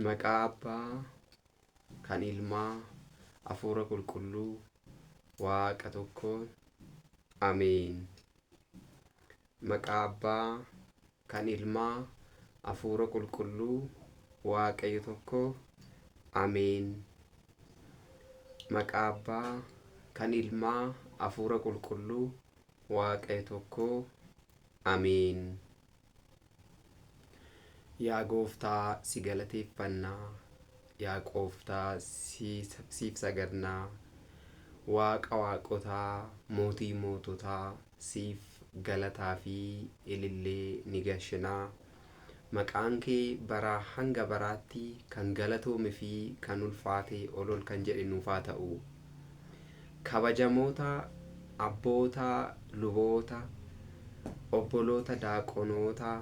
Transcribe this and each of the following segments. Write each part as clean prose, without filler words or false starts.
Maqaa Abbaa, kan Ilmaa, Hafuura Qulqulluu, Waaqa tokkoon. Ameen. Maqaa Abbaa, kan Ilmaa, Hafuura Qulqulluu, Waaqayyo tokko. Ameen. Maqaa Abbaa, kan Ilmaa, Hafuura Qulqulluu, Waaqayyo tokko. Ameen. Yaa Gooftaa si galateeffannaa, yaa Gooftaa siif sagadnaa, Waaqa waaqotaa, mootii moototaa, siif galataa fi ilillee ni gashinaa. Maqaan kee baraa hanga baraatti kan galatoome fi kan ulfaate ol kan jedhe nuuf haa ta'u. Kabajamoota abboota luboota, obboloota daaqonoota,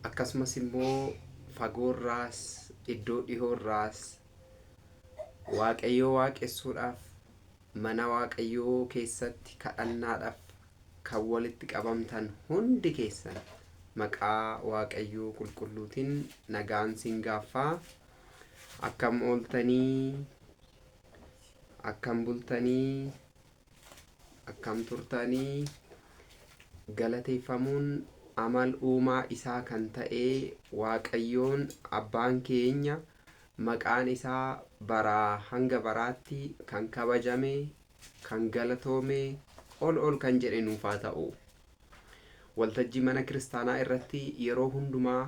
akkasumas immoo fagoorraas iddoo dhihoorraas Waaqayyoo waaqessuudhaaf mana Waaqayyoo keessatti kadhannaadhaaf kan walitti qabamtan hundi keessan maqaa Waaqayyoo qulqulluutiin nagaan siin gaaffaa. Akkam ooltanii, akkam bultanii, akkam turtanii. Galateeffamuun amal uumaa isaa kan ta'e Waaqayyoon abbaan keenya maqaan isaa baraa hanga baraatti kan kabajame, kan galatoome, ol kan jedhe nuuf haa ta'u. Waltajjii mana kiristaanaa irratti yeroo hundumaa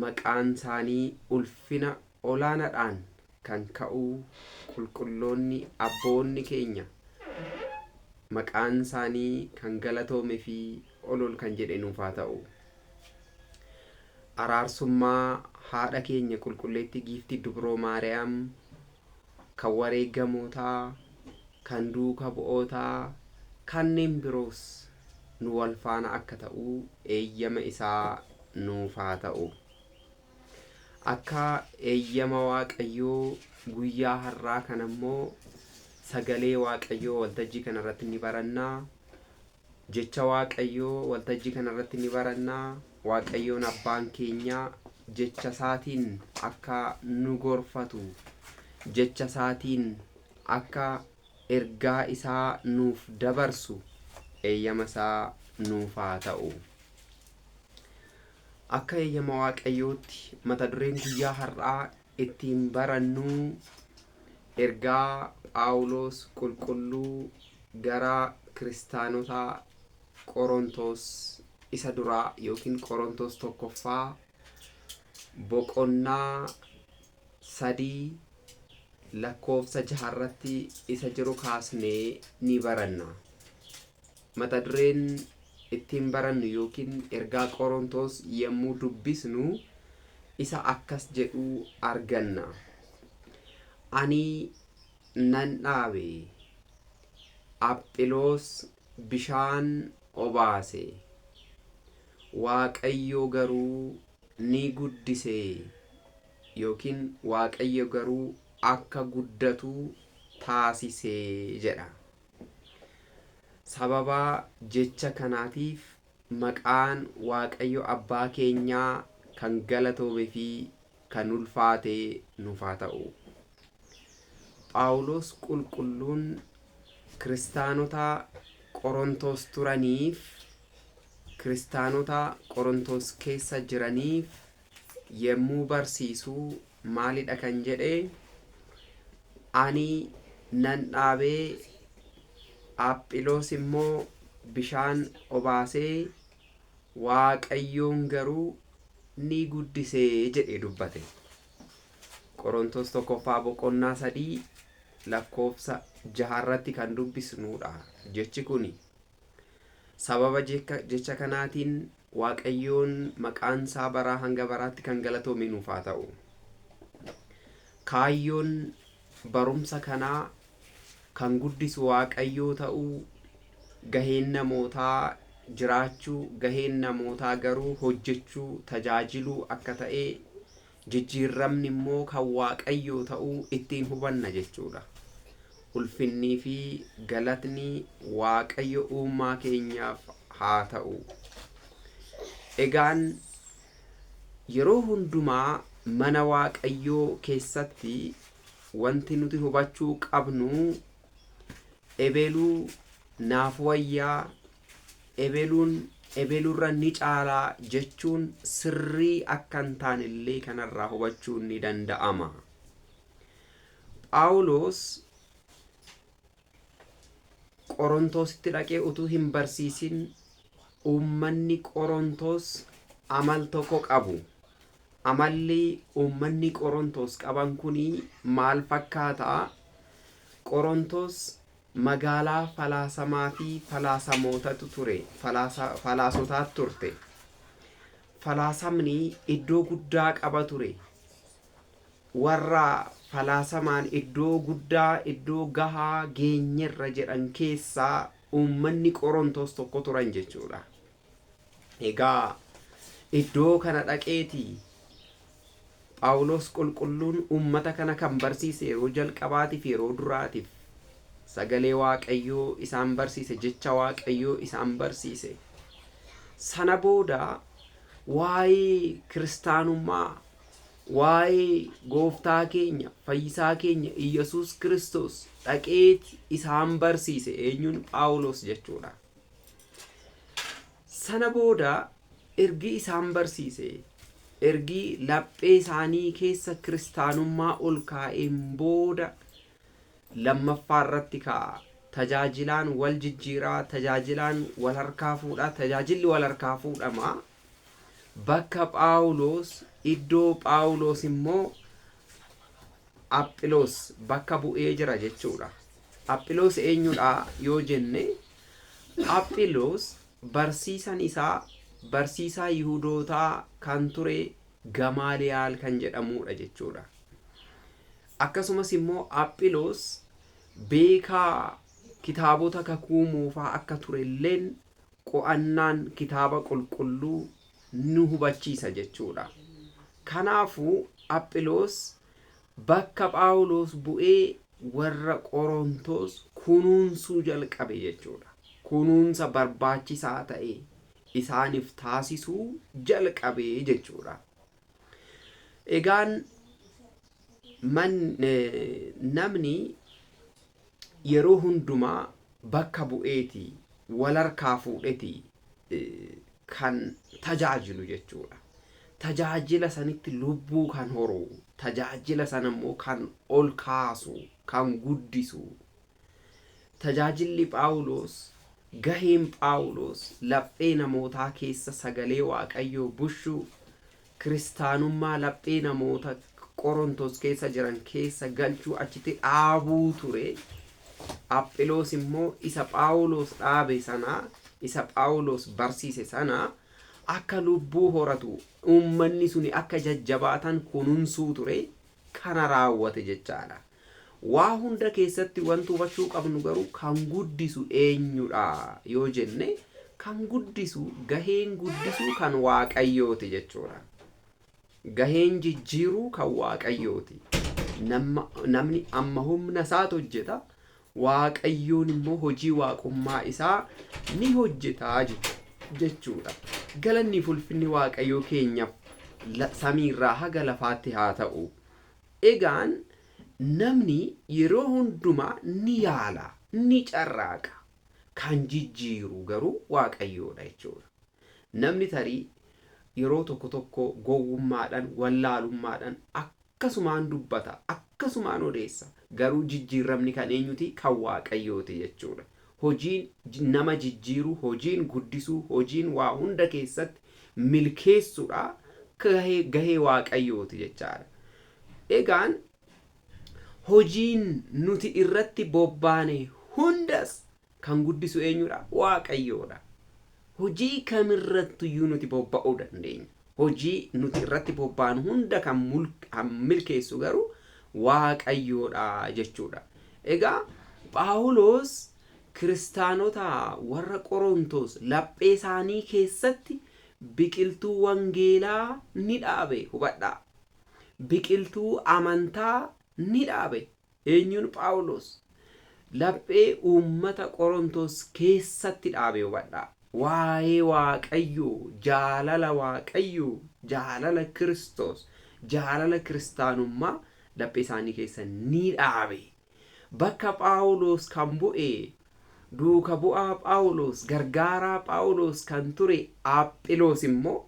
maqaan isaanii ulfina olaanaadhaan kan ka'u qulqulloonni abboonni keenya maqaan isaanii kan galatoome fi ol kan jedhe nuuf haa ta'u. Araarsummaa haadha keenya qulqulleettii giiftii Dubroo Maariyaam, kan wareegamootaa, kan duuka bu'ootaa, kanneen biroos nu wal faana akka ta'u eeyyama isaa nuuf haa ta'u. Akka eeyyama Waaqayyoo guyyaa har'aa kana immoo sagalee Waaqayyoo waltajjii kanarratti ni barannaa. Jecha Waaqayyoo waltajjii kanarratti ni barannaa. Waaqayyoon abbaan keenya jecha isaatiin akka nu gorfatu, jecha isaatiin akka ergaa isaa nuuf dabarsu eeyyama isaa nuuf haa ta'u. Akka eeyyama Waaqayyootti mata dureen guyyaa har'aa ittiin barannu ergaa Phaawulos qulqulluu gara kiristaanota Qorontos isa duraa yookiin Qorontos tokkoffaa boqonnaa 3 lakkoofsa 6 irratti isa jiru kaasnee ni baranna. Mata dureen ittiin barannu yookiin ergaa Qorontos yommuu dubbisnu isa akkas jedhu arganna. Ani nan dhaabe, Aphiloos bishaan obaase, Waaqayyo garuu ni guddise yookiin Waaqayyo garuu akka guddatu taasise jedha. Sababa jecha kanaatiif maqaan Waaqayyo abbaa keenyaa kan galatoome fi kan ulfaate nuuf haa ta'u. Phaawulos qulqulluun kiristaanota Qorontos turaniif, kiristaanota Qorontos keessa jiraniif yommuu barsiisuu maalidha kan jedhe, ani nan dhaabee, Aphiloos immoo bishaan obaasee, Waaqayyoon garuu ni guddisee jedhe dubbate. Qorontos tokkoffaa boqonnaa 3 lakkoofsa 6 irratti kan dubbisnudha. Jechi kuni sababa jecha kanaatiin Waaqayyoon maqaan isaa baraa hanga baraatti kan galatoome nuuf haa ta'u. Kaayyoon barumsa kanaa kan guddisu Waaqayyoo ta'uu, gaheen namootaa jiraachuu, gaheen namootaa garuu hojjechuu, tajaajiluu akka ta'e, jijjiirramni immoo kan Waaqayyoo ta'uu ittiin hubanna jechuudha. Ulfinnii fi galatni Waaqayyo uumaa keenyaaf haa ta'u. Egaan yeroo hundumaa mana waaqayyoo keessatti wanti nuti hubachuu qabnu ebeluu naaf wayyaa ebeluurra ni caalaa jechuun sirrii akka hin taanellee kanarraa hubachuun ni danda'ama. Phaawulos Qorontositti dhaqee utuu hin barsiisin uummanni Qorontos amal tokko qabu. Amalli uummanni Qorontos qaban kuni maal fakkaata? Qorontos magaalaa falaasamaa fi falaasamootatu ture. Falaasotaatu turte. Falaasamni iddoo guddaa qaba ture. Warra falaasamaan iddoo guddaa iddoo gahaa geenyerra jedhan keessaa uummanni Qorontos tokko turan jechuudha. Egaa iddoo kana dhaqeeti Phaawulos qulqulluun uummata kana kan barsiise yeroo jalqabaatiif yeroo duraatiif sagalee waaqayyoo isaan barsiise, jecha waaqayyoo isaan barsiise. Sana booda waa'ee kiristaanummaa, waa'ee gooftaa keenya fayyisaa keenya Iyyasuus Kiristoos dhaqeeti isaan barsiise. Eenyuun? Phaawulos jechuudha. Sana booda ergi isaan barsiise, ergi laphee isaanii keessa kiristaanummaa ol kaa'een booda lammaffaa irratti ka'a. Tajaajilaan wal jijjiiraa, tajaajilaan wal harkaa fuudhaa, tajaajilli wal harkaa fuudhamaa. Bakka Phaawulos, iddoo Phaawulos immoo Aphiloos bakka bu'ee jira jechuudha. Aphiloos eenyudha yoo jenne, Aphiloos barsiisan isaa barsiisaa Yihuudootaa kan ture Gamaaliyaal kan jedhamudha jechuudha. Akkasumas immoo Aphiloos beekaa kitaabota kakuu moofaa akka turelleen qo'annaan kitaaba qulqulluu nu hubachiisa jechuudha. Kanaafuu Aphiloos bakka Phaawulos bu'ee warra Qorontos kunuunsuu jalqabe jechuudha. Kunuunsa barbaachisaa ta'e isaaniif taasisuu jalqabee jechuudha. Egaan namni yeroo hundumaa bakka bu'eeti wal harkaa fuudheti kan tajaajilu jechuudha. Tajaajila sanitti lubbuu kan horu, tajaajila sana immoo kan ol kaasu, kan guddisu. Tajaajilli Phaawulos, gaheen Phaawulos laphee namootaa keessa sagalee waaqayyoo bushuu, kiristaanummaa laphee namoota Qorontos keessa jiran keessa galchuu, achitti dhaabuu ture. Aphiloos immoo isa Phaawulos dhaabe sanaa, isa Phaawulos barsiise sanaa akka lubbuu horatu, uummanni suni akka jajjabaatan kunuunsuu ture. Kana raawwate jechaadha. Waa hunda keessatti wanti hubachuu qabnu garuu kan guddisu eenyudha yoo jenne, kan guddisu, gaheen guddisuu kan waaqayyooti jechuudha. Gaheen jijjiiruu kan waaqayyooti. Namni amma humna isaatu hojjeta, waaqayyoon immoo hojii waaqummaa isaa ni hojjeta jechuudha. Galanni ulfinni waaqayyoo keenyaaf samiirraa haga lafaatti haa ta'u. Egaan namni yeroo hundumaa ni yaala, ni carraaqa. Kan jijjiiru garuu waaqayyoodha jechuudha. Namni tarii yeroo tokko tokko gowwummaadhaan, wallaalummaadhaan akkasumaan dubbata, akkasumaan odeessa. Garuu jijjiiramni kan eenyuti? Kan waaqayyooti jechuudha. Hojiin nama jijjiiru, hojiin guddisuu, hojiin waa hunda keessatti milkeessuudha gahee waaqayyooti jechaadha. Egaan hojiin nuti irratti bobbaane hundas kan guddisu eenyudha? Waaqayyoodha. Hojii kamirrattuyyuu nuti bobba'uu dandeenya. Hojii nuti irratti bobbaanu hunda kan milkeessu garuu waaqayyoodha jechuudha. Egaa Phaawulos kiristaanota warra Qorontos laphee isaanii keessatti biqiltuu wangeelaa ni dhaabe. Hubadhaa. Biqiltuu amantaa ni dhaabe. Eenyuun? Phaawulos. Laphee uummata Qorontos keessatti dhaabe. Hubadhaa. Waa'ee waaqayyoo, jaalala waaqayyoo, jaalala Kiristoos, jaalala kiristaanummaa laphee isaanii keessa ni dhaabe. Bakka Phaawulos kan bu'e duuka bu'aa Phaawulos gargaaraa Phaawulos kan ture Aphiloosi immoo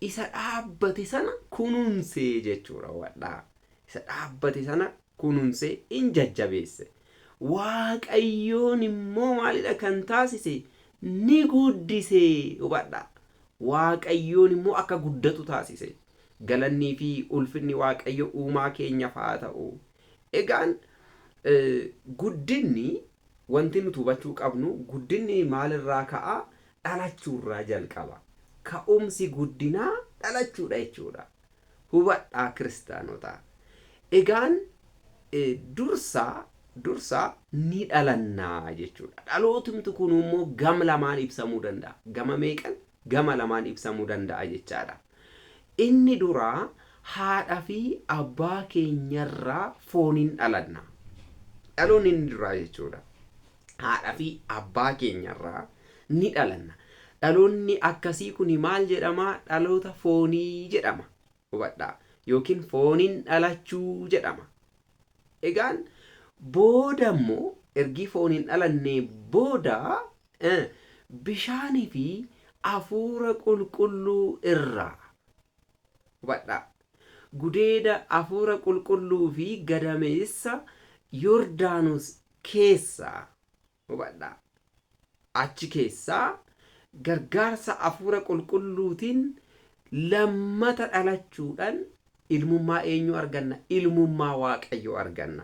isa dhaabbate sana kunuunsee jechuudha wadhaa. Isa dhaabbate sana kunuunsee in jajjabeesse. Waaqayyoon immoo maalidha kan taasise? Ni guddise hubadhaa. Waaqayyoon immoo akka guddatu taasise. Galannii fi ulfinni Waaqayyo uumaa keenyaaf haa ta'u. Egaan guddinni wanti nuti hubachuu qabnu, guddinni maalirraa ka'a? Dhalachuurraa jalqaba. Ka'umsi guddinaa dhalachuudha jechuudha. Hubadhaa kiristaanota. Egaan dursa ni dhalannaa jechuudha. Dhalootumti kun immoo gama lamaan ibsamuu danda'a. Gama meeqan? Gama lamaan ibsamuu danda'a jechaadha. Inni duraa haadha fi abbaa keenyarraa fooniin dhalanna. Dhaloonni inni duraa jechuudha. Haadha fi abbaa keenyarraa ni dhalanna. Dhaloonni akkasii kun maal jedhama? Dhaloota foonii jedhama. Hubadhaa. Yookiin fooniin dhalachuu jedhama. Egaan booda immoo ergi fooniin dhalannee booda bishaanii fi hafuura qulqulluu irraa. Hubadhaa. Gudeeda hafuura qulqulluu fi gadameessa Yordaanos keessaa. Hubadhaa. Achi keessaa gargaarsa hafuura qulqulluutiin lammata dhalachuudhaan ilmummaa eenyu arganna? Ilmummaa Waaqayyoo arganna.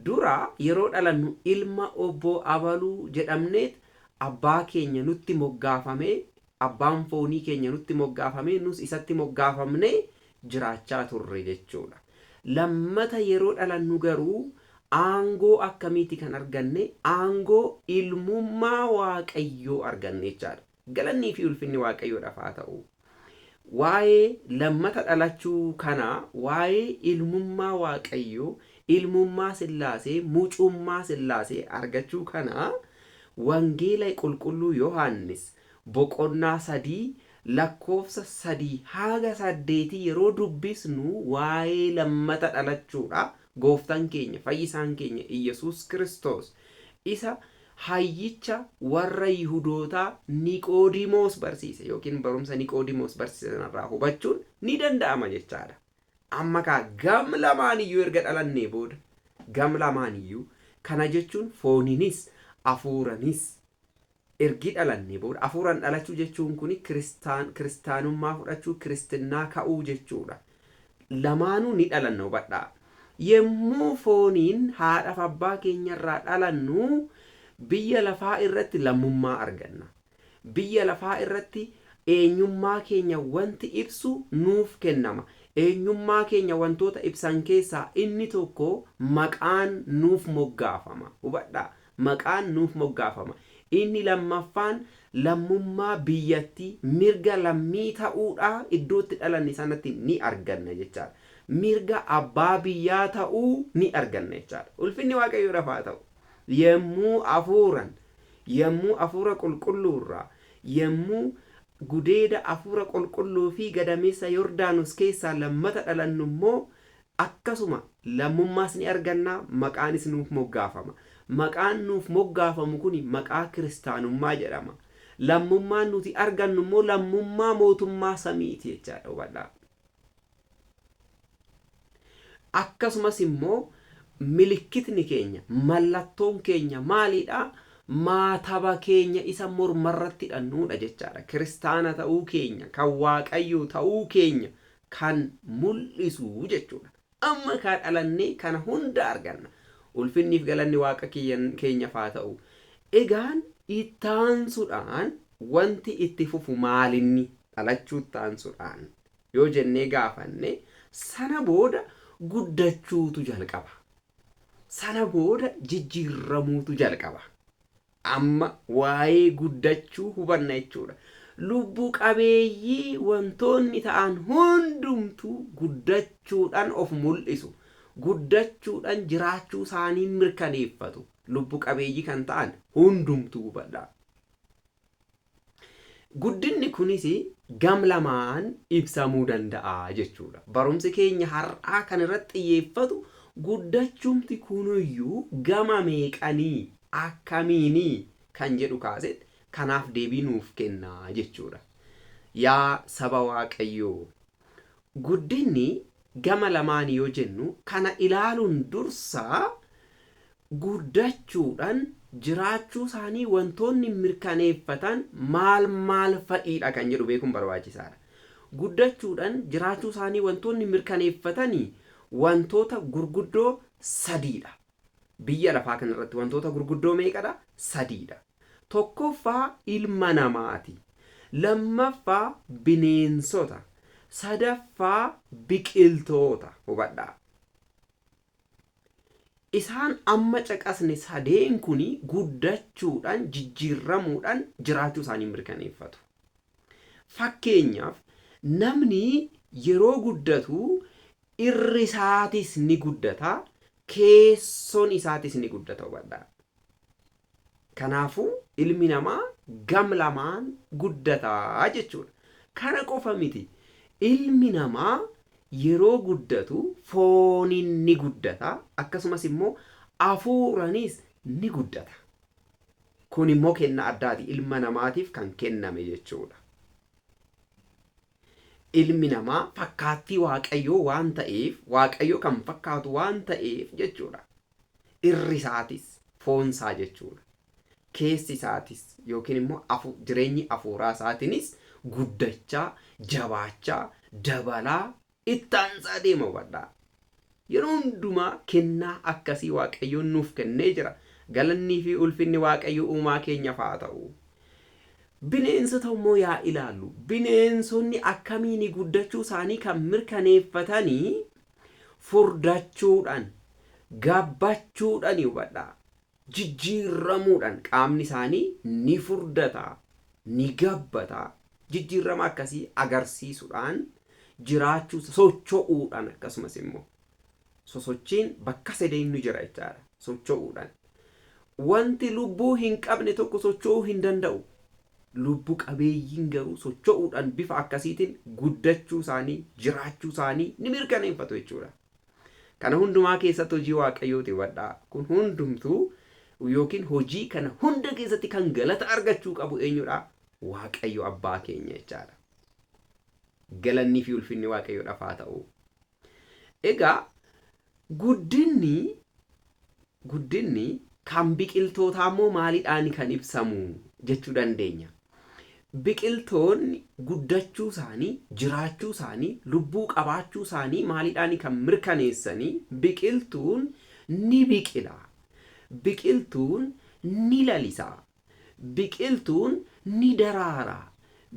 Dura yeroo dhalannu ilma obbo Abaluu jedhamneet abbaa keenya nutti moggaafamee, abbaan foonii keenya nutti moggaafamee nus isatti moggaafamnee jiraachaa turre jechuudha. Lammata yeroo dhalannu garuu aangoo akkamiiti kan arganne? Aangoo ilmummaa Waaqayyoo arganne jechaadha. Galannii fi ulfinni Waaqayyoodhaaf haa ta'u. Waa'ee lammata dhalachuu kana, waa'ee ilmummaa Waaqayyoo, ilmummaa Sillaasee, mucummaa Sillaasee argachuu kana wangeela qulqulluu Yohaannis boqonnaa 3 lakkoofsa 3 haga 8 yeroo dubbisnu waa'ee lammata dhalachuudha. Gooftaan keenya, fayyisaan keenya Iyesuus Kiristoos isa hayyicha warra Yihudootaa Niqoodimoos barsiise yookiin barumsa Niqoodimoos barsiisanirraa hubachuun ni danda'ama jechaadha. Amma gam lamaaniyyuu erga dhalannee booda, gam lamaaniyyuu kana jechuun fooniinis hafuuranis ergi dhalannee booda, hafuuraan dhalachuu jechuun kun kiristaanummaa fudhachuu, kiristinnaa ka'uu jechuudha. Lamaanuu ni dhalanna hubadhaa. Yemmuu fooniin haadhaaf abbaa keenyarraa dhalannu biyya lafaa irratti lammummaa arganna. Biyya lafaa irratti eenyummaa keenya wanti ibsu nuuf kennama. Eenyummaa keenya wantoota ibsan keessaa inni tokko maqaan nuuf moggaafama. Hubadhaa. Maqaan nuuf moggaafama. Inni lammaffaan lammummaa biyyatti mirga lammii ta'uudhaa iddootti dhalanne sanatti ni arganna jechaadha. Mirga abbaa biyyaa ta'uu ni arganna jechaadha. Ulfinni Waaqayyoodhaaf haa ta'u. Yemmuu hafuura qulqulluurraa, yemmuu gudeeda hafuura qulqulluu fi gadameessa Yordaanos keessaa lammata dhalannu immoo akkasuma lammummaas ni arganna, maqaanis nuuf moggaafama. Maqaan nuuf moggaafamu kun maqaa kiristaanummaa jedhama. Lammummaan nuti argannu immoo lammummaa mootummaa samiiti jechaadha hubadhaa. Akkasumas immoo milikkitni keenya, mallattoon keenya maalidha? Maataba keenya isa mormarratti hidhannuudha jechaadha. Kiristaana ta'uu keenya, kan Waaqayyoo ta'uu keenya kan mul'isu jechuudha. Amma kan dhalannee kana hunda arganna. Ulfinniif galanni Waaqa keenyaaf haa ta'u. Egaan ittaansuudhaan wanti itti fufu maalinni? Dhalachuu ittaansuudhaan yoo jennee gaafanne sana booda guddachuutu jalqaba. Sana booda jijjiirramuutu jalqaba. Amma waa'ee guddachuu hubanna jechuudha. Lubbu qabeeyyii wantoonni ta'an hundumtuu guddachuudhaan of mul'isu. Guddachuudhaan jiraachuu isaanii mirkaneeffatu. Lubbu qabeeyyii kan ta'an hundumtuu hubadhaa. Guddinni kunis gam lamaan ibsamuu danda'a jechuudha. Barumsi keenya har'aa kan irratti xiyyeeffatu guddachumti kunuyyuu gama meeqanii akkamiinii kan jedhu kaasetti kanaaf deebii nuuf kennaa jechuudha. Yaa saba Waaqayyoo, guddinni gama lamaan yoo jennu kana ilaaluun dursaa guddachuudhaan jiraachuu isaanii wantoonni mirkaneeffatan maal fa'idha kan jedhu beekuun barbaachisaadha. Guddachuudhaan jiraachuu isaanii wantoonni mirkaneeffatanii wantoota gurguddoo sadiidha. Biyya lafaa kanarratti wantoota gurguddoo meeqadha? Sadiidha. Tokkoffaa ilma namaati. Lammaffaa bineensota. Sadaffaa biqiltoota. Hubadhaa. Isaan amma caqasne sadeen kuni guddachuudhaan jijjiirramuudhaan jiraachuu isaanii mirkaneeffatu. Fakkeenyaaf namni yeroo guddatu irri isaatis ni guddata, keessoon isaatis ni guddata. Hubadhaa. Kanaafuu ilmi namaa gam lamaan guddataa jechuudha. Kana qofa miti. Ilmi namaa yeroo guddatu fooniin ni guddata, akkasumas immoo hafuuranis ni guddata. Kun immoo kennaa addaati ilma namaatiif kan kenname jechuudha. Ilmi namaa fakkaattii Waaqayyoo waan ta'eef, Waaqayyoo kan fakkaatu waan ta'eef jechuudha. Irri isaatis foonsaa jechuudha. Keessi isaatis yookiin immoo jireenyi hafuuraa isaatiinis guddachaa, jabaachaa, dabalaa ittaansaa deema. Hubadhaa. Yeroo hundumaa kennaa akkasii Waaqayyoon nuuf kennee jira. Galannii fi ulfinni Waaqayyo uumaa keenyaaf haa ta'u. Bineensota immoo yaa ilaallu. Bineensonni akkamiin guddachuu isaanii kan mirkaneeffatanii furdachuudhaan, gabbachuudhaan. Hubadhaa. Jijjiirramuudhaan qaamni isaanii ni furdata, ni gabbata. Jijjiirrama akkasii agarsiisuudhaan jiraachuu, socho'uudhaan akkasumas immoo sosochiin bakka sadeennu jira jechaadha. Socho'uudhaan wanti lubbuu hin qabne tokko socho'uu hin danda'u. Lubbuu qabeeyyiin garuu socho'uudhaan bifa akkasiitiin guddachuu isaanii, jiraachuu isaanii ni mirkaneeffatu jechuudha. Kana hundumaa keessatti hojii Waaqayyooti. Hubadhaa. Kun hundumtuu yookiin hojii kana hunda keessatti kan galata argachuu qabu eenyudha? Waaqayyo abbaa keenya jechaadha. Galannii fi ulfinni Waaqayyoodhaaf haa ta'u. Egaa guddinni kan biqiltootaa immoo maaliidhaan kan ibsamu jechuu dandeenya? Biqiltoonni guddachuu isaanii, jiraachuu isaanii, lubbuu qabaachuu isaanii maaliidhaan kan mirkaneessanii? Biqiltuun ni biqila. Biqiltuun ni lalisa. Biqiltuun ni daraara.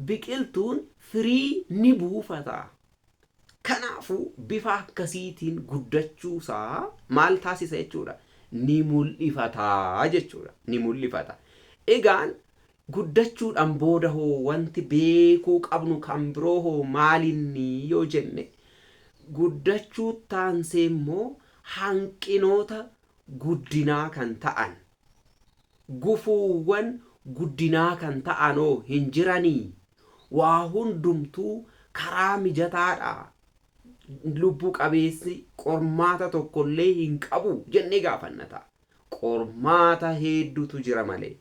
Biqiltuun firii ni buufata. Kanaafuu bifa akkasiitiin guddachuusaa maal taasisa jechuudha? Ni mul'ifata jechuudha. Ni mul'ifata. Egaan guddachuudhaan booda hoo wanti beekuu qabnu kan biroo hoo maalinni yoo jenne, guddachuu taansee immoo hanqinoota guddinaa kan ta'an, gufuuwwan guddinaa kan ta'anoo hin jiranii? Waa hundumtuu karaa mijataadha. Lubbuu qabeessi qormaata tokkollee hin qabu jennee gaafannata. Qormaata hedduutu jira malee.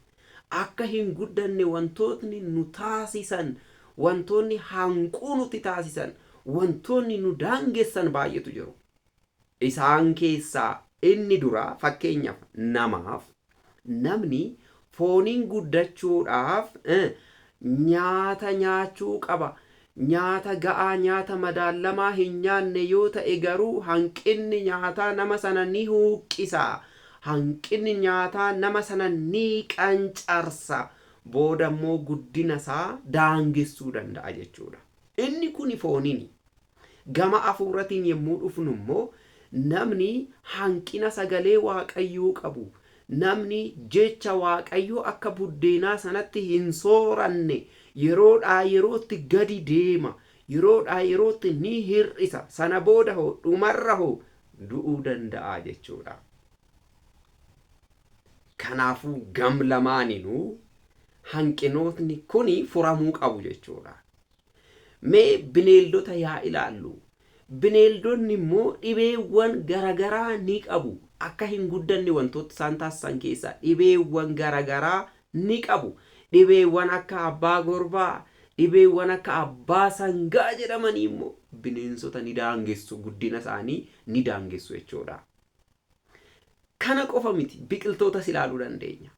Akka hin guddanne wantootni nu taasisan, wantoonni hanquu nuti taasisan, wantoonni nu daangessan baay'eetu jiru. Isaan keessaa inni dura fakkeenyaaf namaaf, namni fooniin guddachuudhaaf nyaata nyaachuu qaba. Nyaata ga'aa, nyaata madaalamaa hin nyaanne yoo ta'e garuu hanqinni nyaataa nama sana ni huqqisa. Hanqinni nyaataa nama sana ni qancarsa. Booda immoo guddina isaa daangessuu danda'a jechuudha. Inni kun fooniini. Gama hafuuratiin yommuu dhufnu immoo namni hanqina sagalee Waaqayyoo qabu, namni jecha Waaqayyoo akka buddeenaa sanatti hin sooranne, yeroodhaa yerootti gadi deema, yeroodhaa yerootti ni hir'isa. Sana booda hoo dhumarra hoo du'uu danda'a jechuudha. Kanaafuu gam lamaaninuu hanqinootni kuni furamuu qabu jechuudha. Mee bineeldota yaa ilaallu. Bineeldonni immoo dhibeewwan garagaraa ni qabu. Akka hin guddanne wantoota isaan taasisan keessaa dhibeewwan garagaraa ni qabu. Dhibeewwan akka abbaa gorbaa, dhibeewwan akka abbaa sangaa jedhamanii immoo bineensota ni daangessu, guddina isaanii ni daangessu jechuudha. Kana qofa miti, biqiltootas ilaaluu dandeenya.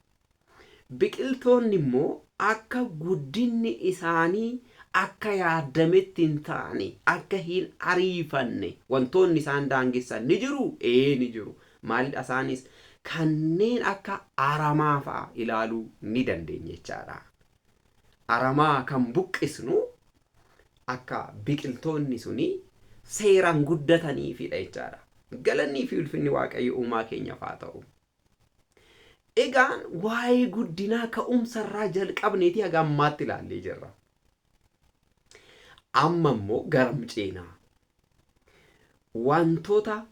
Biqiltoonni immoo akka guddinni isaanii akka yaadametti hin taane, akka hin ariifanne wantoonni isaan daangessan ni jiru. Ni jiru. Maalidha isaanis? Kanneen akka aramaa fa'a ilaaluu ni dandeenya jechaadha. Aramaa kan buqqisnu akka biqiltoonni suni seeraan guddataniifidha jechaadha. Galannii fi ulfinni Waaqayyo uumaa keenyaaf haa ta'u. Egaan waa'ee guddinaa ka'umsarraa jalqabneeti haga ammaatti ilaallee jirra. Amma immoo garam ceenaa. Wantoota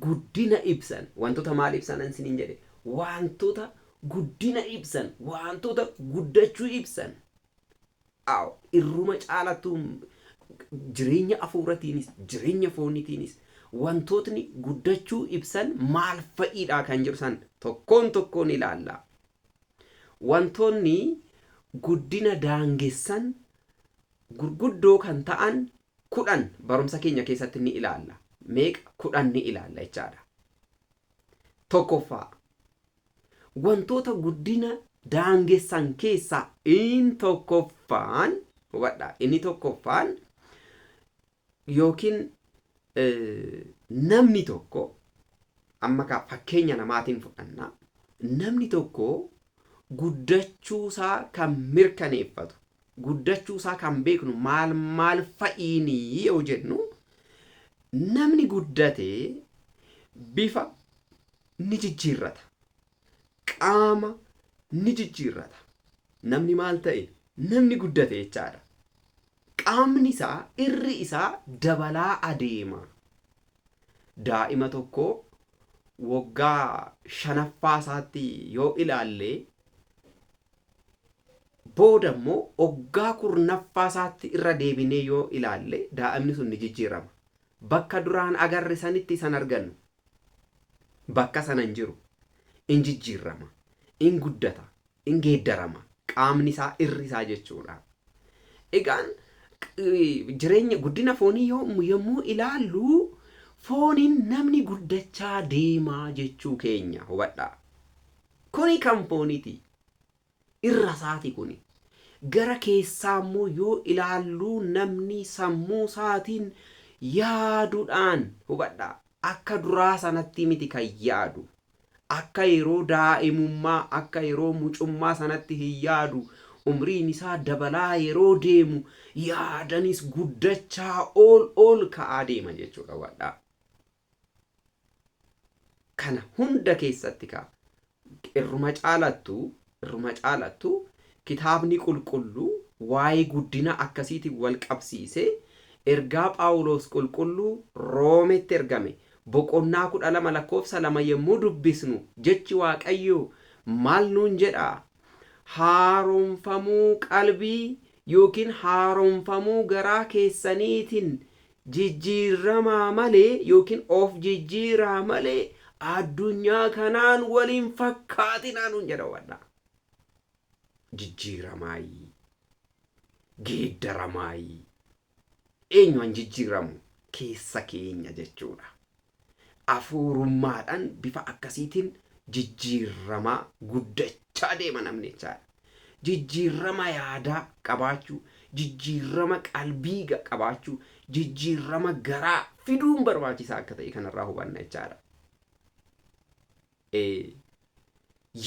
guddina ibsan, wantoota maal ibsan isiniin jedhe? Wantoota guddina ibsan, wantoota guddachuu ibsan. Irruma caalatu jireenya hafuuratiinis, jireenya fooniitiinis wantootni guddachuu ibsan maal fa'iidha kan jedhu san tokkoon ilaalla. Wantoonni guddina daangessan gurguddoo kan ta'an 10 barumsa keenya keessatti ni ilaalla. Meeqa? 10 ni ilaalla jechaadha. Tokkoffaa, wantoota guddina daangessan keessaa inni tokkoffaan, hubadhaa, inni tokkoffaan yookiin namni tokko, amma fakkeenya namaatiin fudhanna, namni tokko guddachuusaa kan mirkaneeffatu, guddachuusaa kan beeknu maal fa'iinii yoo jennu, namni guddatee bifa ni jijjiirrata, qaama ni jijjiirrata. Namni maal ta'e? Namni guddate jechaadha. Qaamni isaa, irri isaa dabalaa adeema. Daa'ima tokko waggaa 5ffaa isaatti yoo ilaalle, booda immoo waggaa 10ffaa isaatti irra deebinee yoo ilaalle, daa'imni sun ni jijjiirama. Bakka duraan agarre sanitti san argannu, bakka sana hin jiru. In jijjiirama, in guddata, in geeddarama. Qaamni isaa, irri isaa jechuudha. Egaan jireenya guddina foonii yommuu ilaallu, fooniin namni guddachaa deemaa jechuu keenya hubadhaa. Kuni kan fooniiti. Irra isaati kuni. Gara keessaa immoo yoo ilaallu, namni sammuu isaatiin yaaduudhaan, hubadhaa, akka duraa sanatti miti kan yaadu. Akka yeroo daa'imummaa, akka yeroo mucummaa sanatti hin yaadu. Umriin isaa dabalaa yeroo deemu, yaadanis guddachaa ol ka'aa deema jechuudha hubadhaa. Kana hunda keessatti irruma caalattu kitaabni qulqulluu waa'ee guddina akkasiitiin wal qabsiisee ergaa Phaawulos qulqulluu Roometti ergame boqonnaa 12:2 yommuu dubbisnu, jechi Waaqayyoo maal nuun jedha? Haaromfamuu qalbii yookiin haaromfamuu garaa keessaniitiin jijjiiramaa malee yookiin of jijjiiraa malee addunyaa kanaan waliin fakkaatinaa nuun jedha wadha. Jijjiiramaayi, geeddaramaayi. Eenyuan jijjiiramu? Keessa keenya jechuudha. Afuurummaadhaan bifa akkasiitiin jijjiiramaa guddachaa deema namni jechaadha. Jijjiirama yaadaa qabaachuu, jijjiirama qalbii qabaachuu, jijjiirama garaa fiduun barbaachisaa akka ta'e kanarraa hubanna jechaadha.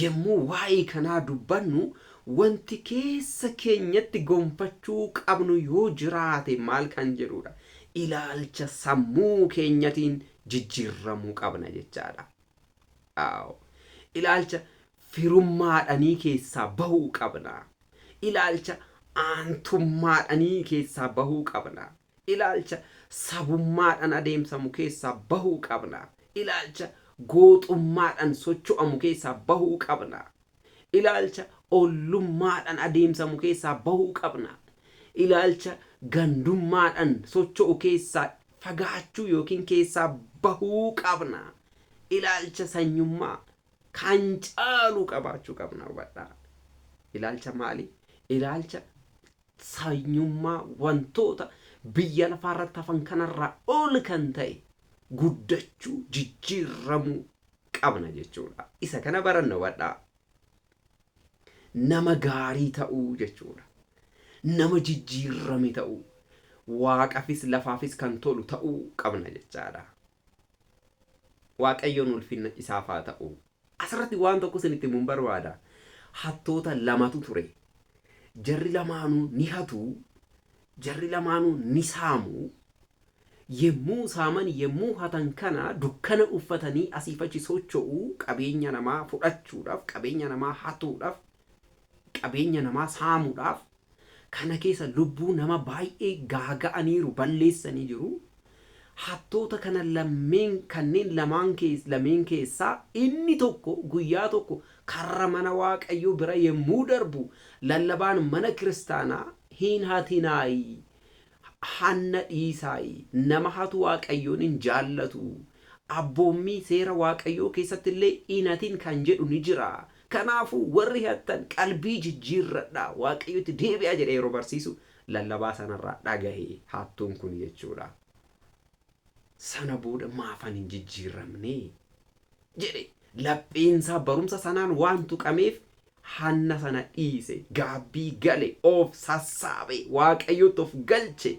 Yemmuu waa'ee kanaa dubbannu, wanti keessa keenyatti gonfachuu qabnu yoo jiraate maal kan jedhudha? Ilaalcha sammuu keenyatiin jijjiiramuu qabna jechaadha. Ilaalcha firummaadhanii keessaa bahuu qabna. Ilaalcha aantummaadhanii keessaa bahuu qabna. Ilaalcha sabummaadhaan adeemsamu keessaa bahuu qabna. Ilaalcha gooxummaadhaan socho'amu keessaa bahuu qabna. Ilaalcha ollummaadhaan adeemsamu keessaa bahuu qabna. Ilaalcha gandummaadhaan socho'u keessaa fagaachuu yookiin keessaa bahuu qabna. Ilaalcha sanyummaa kan caalu qabaachuu qabna hubadhaa. Ilaalcha maali? Ilaalcha sanyummaa wantoota biyya lafaarratti hafan kanarraa ol kan ta'e guddachuu jijjiiramuu qabna jechuudha. Isa kana baranna hubadhaa. Nama gaarii ta'uu jechuudha. Nama jijjiirame ta'uu, waaqafis lafaafis kan tolu ta'uu qabna jechaadha. Waaqayyoon ulfinna isaaf haa ta'u. Asirratti waan tokko isinitti himuun barbaada. Hattoota lamatu ture. Jarri lamaanuu ni hatu, jarri lamaanuu ni saamu. Yemmuu saaman yemmuu hatan kana dukkana uffatanii asiif achi socho'uu, qabeenya namaa fudhachuudhaaf, qabeenya namaa hatuudhaaf, qabeenya namaa saamuudhaaf, kana keessa lubbuu nama baay'ee gaaga'aniiru, balleessanii jiru. Hattoota kana kanneen lameen keessaa inni tokko guyyaa tokko karra mana Waaqayyoo bira yemmuu darbu lallabaan mana kiristaanaa hin hatinaayi, hanna dhiisaayi, nama hatu Waaqayyoon hin jaallatu, abboommii seera Waaqayyoo keessatti illee hin hatin kan jedhu ni jira. Kanaafuu warri hattan qalbii jijjiirradhaa, Waaqayyootti deebi'aa jedhee yeroo barsiisu lallabaa sanarraa dhagahee hattuun kun jechuudha. Sana booda maafan hin jijjiiramne jedhe lapheensaa barumsa sanaan waan tuqameef hanna sana dhiise, gaabbii gale, of sassaabe, Waaqayyootti of galche,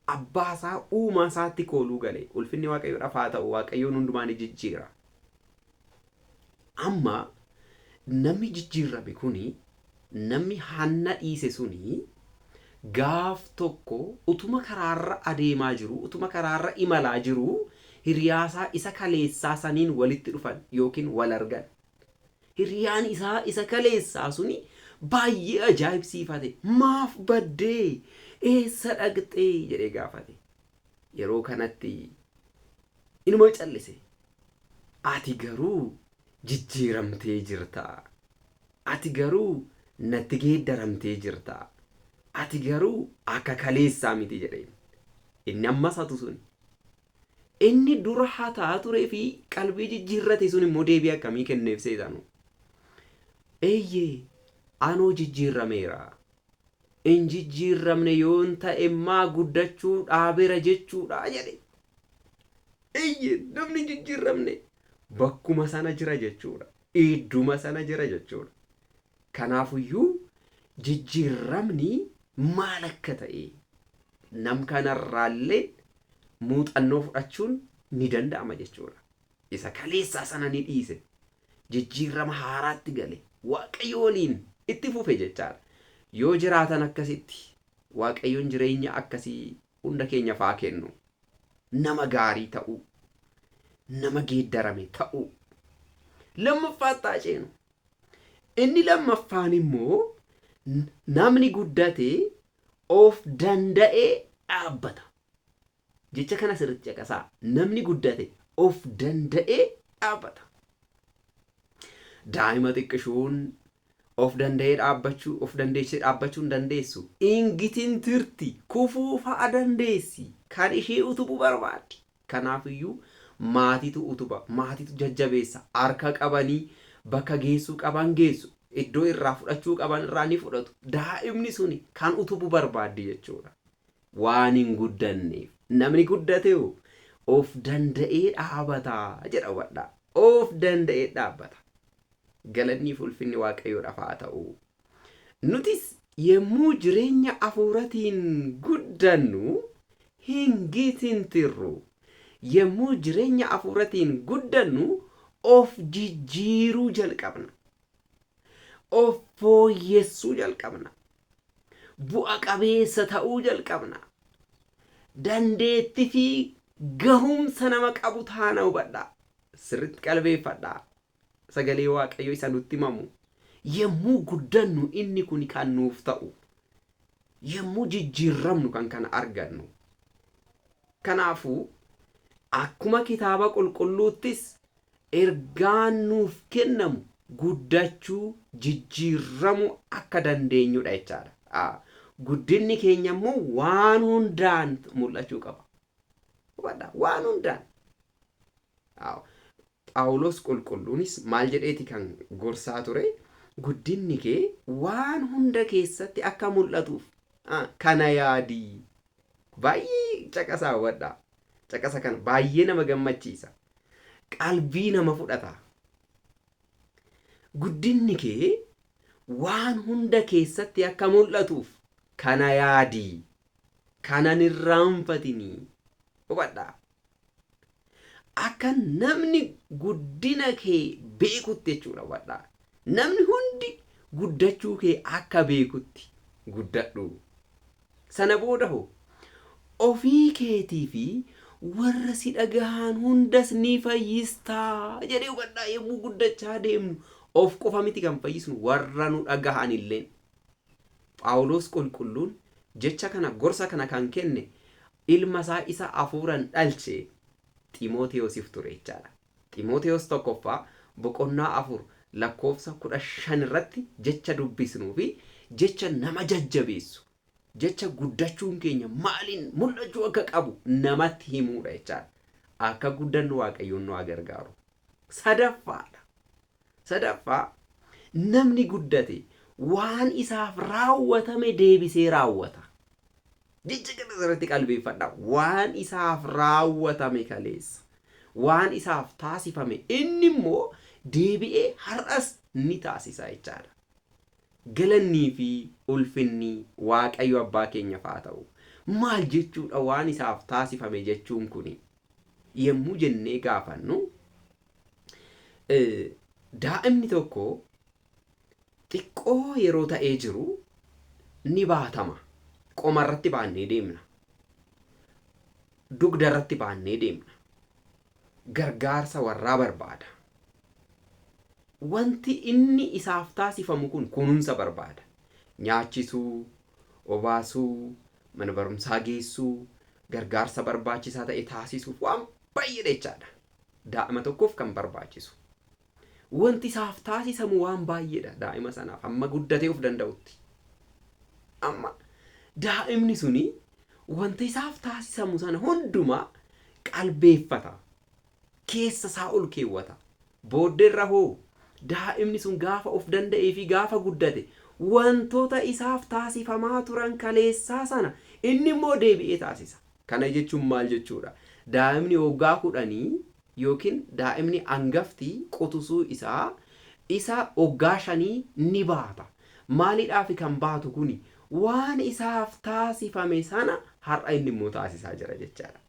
abbaasaa uumaa isaatti kooluu gale. Ulfinni Waaqayyoodhaaf haa ta'u. Waaqayyoon hundumaa ni jijjiira. Amma namni jijjiirame kuni, namni hanna dhiise suni gaaf tokko utuma karaarra adeemaa jiru, utuma karaarra imalaa jiru, hiriyaasaa isa kaleessaa saniin walitti dhufan yookiin wal argan. Hiriyaan isaa isa kaleessaa suni baay'ee ajaa'ibsiifate. Maaf baddee? Eessa dhaqxee? jedhee gaafate. Yeroo kanatti inuma callise. Ati garuu jijjiiramtee jirta. Ati garuu natti geeddaramtee jirta. Ati garuu akka kaleessaa miti jedheen. Inni ammas hatu sun. Inni dura hataa turee fi qalbii jijjiirrate sun immoo deebii akkamii kenneef seetanu? Eeyyee, anoo jijjiirrameera. In jijjiirramne yoon ta'e maa guddachuu dhaabeera jechuudha jedhe. Eeyyee, namni jijjiirramne bakkuma sana jira jechuudha. Idduma sana jira jechuudha. Kanaafuyyuu jijjiirramni maal akka ta'e nam kanarraallee muuxannoo fudhachuun ni danda'ama jechuudha. Isa kaleessaa sana ni dhiise, jijjiirrama haaraatti gale, Waaqayyo waliin itti fufe jechaadha. Yoo jiraatan akkasitti Waaqayyoon jireenya akkasii hunda keenya faa kennu, nama gaarii ta'uu, nama geeddarame ta'uu. Lammaffaan taaceenu. Inni lammaffaan immoo namni guddatee of danda'ee dhaabbata. Jecha kana sirriitti caqasaa. Namni guddate of danda'ee dhaabbata. Daa'ima xiqqishuun of danda'ee dhaabbachuu, of dandeessee dhaabbachuu hin dandeessu. Ingitiin tirti, kufuu fa'a dandeessi. Kan ishee utubuu barbaaddi. Kanaafiyyuu maatiitu utuba, maatiitu jajjabeessa. Harka qabanii bakka geessuu qaban geessu. Iddoo irraa fudhachuu qaban irraa ni fudhatu. Daa'imni suni kan utubuu barbaaddi jechuudha. Waan hin guddanneef. Namni guddate of danda'ee dhaabata jedha hubadhaa. Of danda'ee dhaabbata. Galanni fi ulfinni Waaqayyoodhaaf haa ta'u. Nutis yemmuu jireenya hafuuratiin guddannu hin gitintirru. Yemmuu jireenya hafuuratiin guddannu of jijjiiruu jalqabna. Of fooyyessuu jalqabna. Bu'a qabeessa ta'uu jalqabna. Dandeettii fi gahumsa nama qabu taana hubadhaa. Sirriitti qalbeeffadhaa. Sagalee Waaqayyoo isa nutti himamu. Yemmuu guddannu inni kun kan nuuf ta'u. Yemmuu jijjiirramnu kan kana argannu. Kanaafuu akkuma kitaaba qulqulluuttis ergaan nuuf kennamu guddachuu, jijjiirramu akka dandeenyudha jechaadha. guddinni keenya immoo waan hundaan mul'achuu qaba. Waan hundaan. Phaawulos qulqulluunis maal jedheeti kan gorsaa ture? Guddinni kee waan hunda keessatti akka mul'atuuf kana yaadii. Baay'ee caqasaa wadhaa. Caqasa kana baay'ee nama gammachiisa. Qalbii nama fudhata. Guddinni kee waan hunda keessatti akka mul'atuuf kana yaadii. Kana hin irraanfatinii. Hubadhaa. Akka namni guddina kee beekutti jechuudha wadhaa. Namni hundi guddachuu kee akka beekutti guddadhu. Sana booda hoo ofii keetii fi warra si dhagahan hundas ni fayyistaa jedhee hubadhaa. Yommuu guddachaa deemnu of qofa miti kan fayyisnu warra nu dhagahan illeen. Phaawulos qulqulluun jecha kana gorsa kana kan kenne ilma isaa isa hafuuraan dhalche Xiimotewosiif ture jechaadha. Xiimotewos tokkoffaa boqonnaa 4 lakkoofsa 15 irratti jecha dubbisnuu fi jecha nama jajjabeessu. Jecha guddachuun keenya maaliin mul'achuu akka qabu namatti himuudha jechaadha. Akka guddannu Waaqayyoon nu gargaaru. Sadaffaa namni guddate waan isaaf raawwatame deebisee raawwata. Jecha kana irratti qalbeeffadha. Waan isaaf raawwatame kaleessa. Waan isaaf taasifame inni immoo deebi'ee har'as ni taasisa jechaadha. Galannii fi ulfinni Waaqayyo abbaa keenyaaf haa ta'u. Maal jechuudha waan isaaf taasifame jechuun kuni? Yemmuu jennee gaafannu daa'imni tokko xiqqoo yeroo ta'ee jiru ni baatama. Qomarratti baannee deemna. Dugdarratti baannee deemna. Gargaarsa warraa barbaada. Wanti inni isaaf taasifamu kun kunuunsa barbaada. Nyaachisuu, obaasuu, mana barumsaa geessuu, gargaarsa barbaachisaa ta'e taasisuuf waan baay'ee jechaadha. Daa'ima tokkoof kan barbaachisu. Wanti isaaf taasisamu waan baay'eedha daa'ima sanaaf amma guddatee of danda'utti. Amma daa'imni suni wanta isaaf taasisamu sana hundumaa qalbeeffata. Keessa isaa ol keewwata. Booddeerra hoo daa'imni sun gaafa of danda'ee fi gaafa guddate wantoota isaaf taasifamaa turan kaleessaa sana inni immoo deebi'ee taasisa. Kana jechuun maal jechuudha? Daa'imni waggaa 10 yookiin daa'imni hangafti qotusuu isa waggaa 5 ni baata. Maaliidhaaf kan baatu kuni? Waan isaaf taasifame sana har'a inni immoo taasisaa jira jechaadha.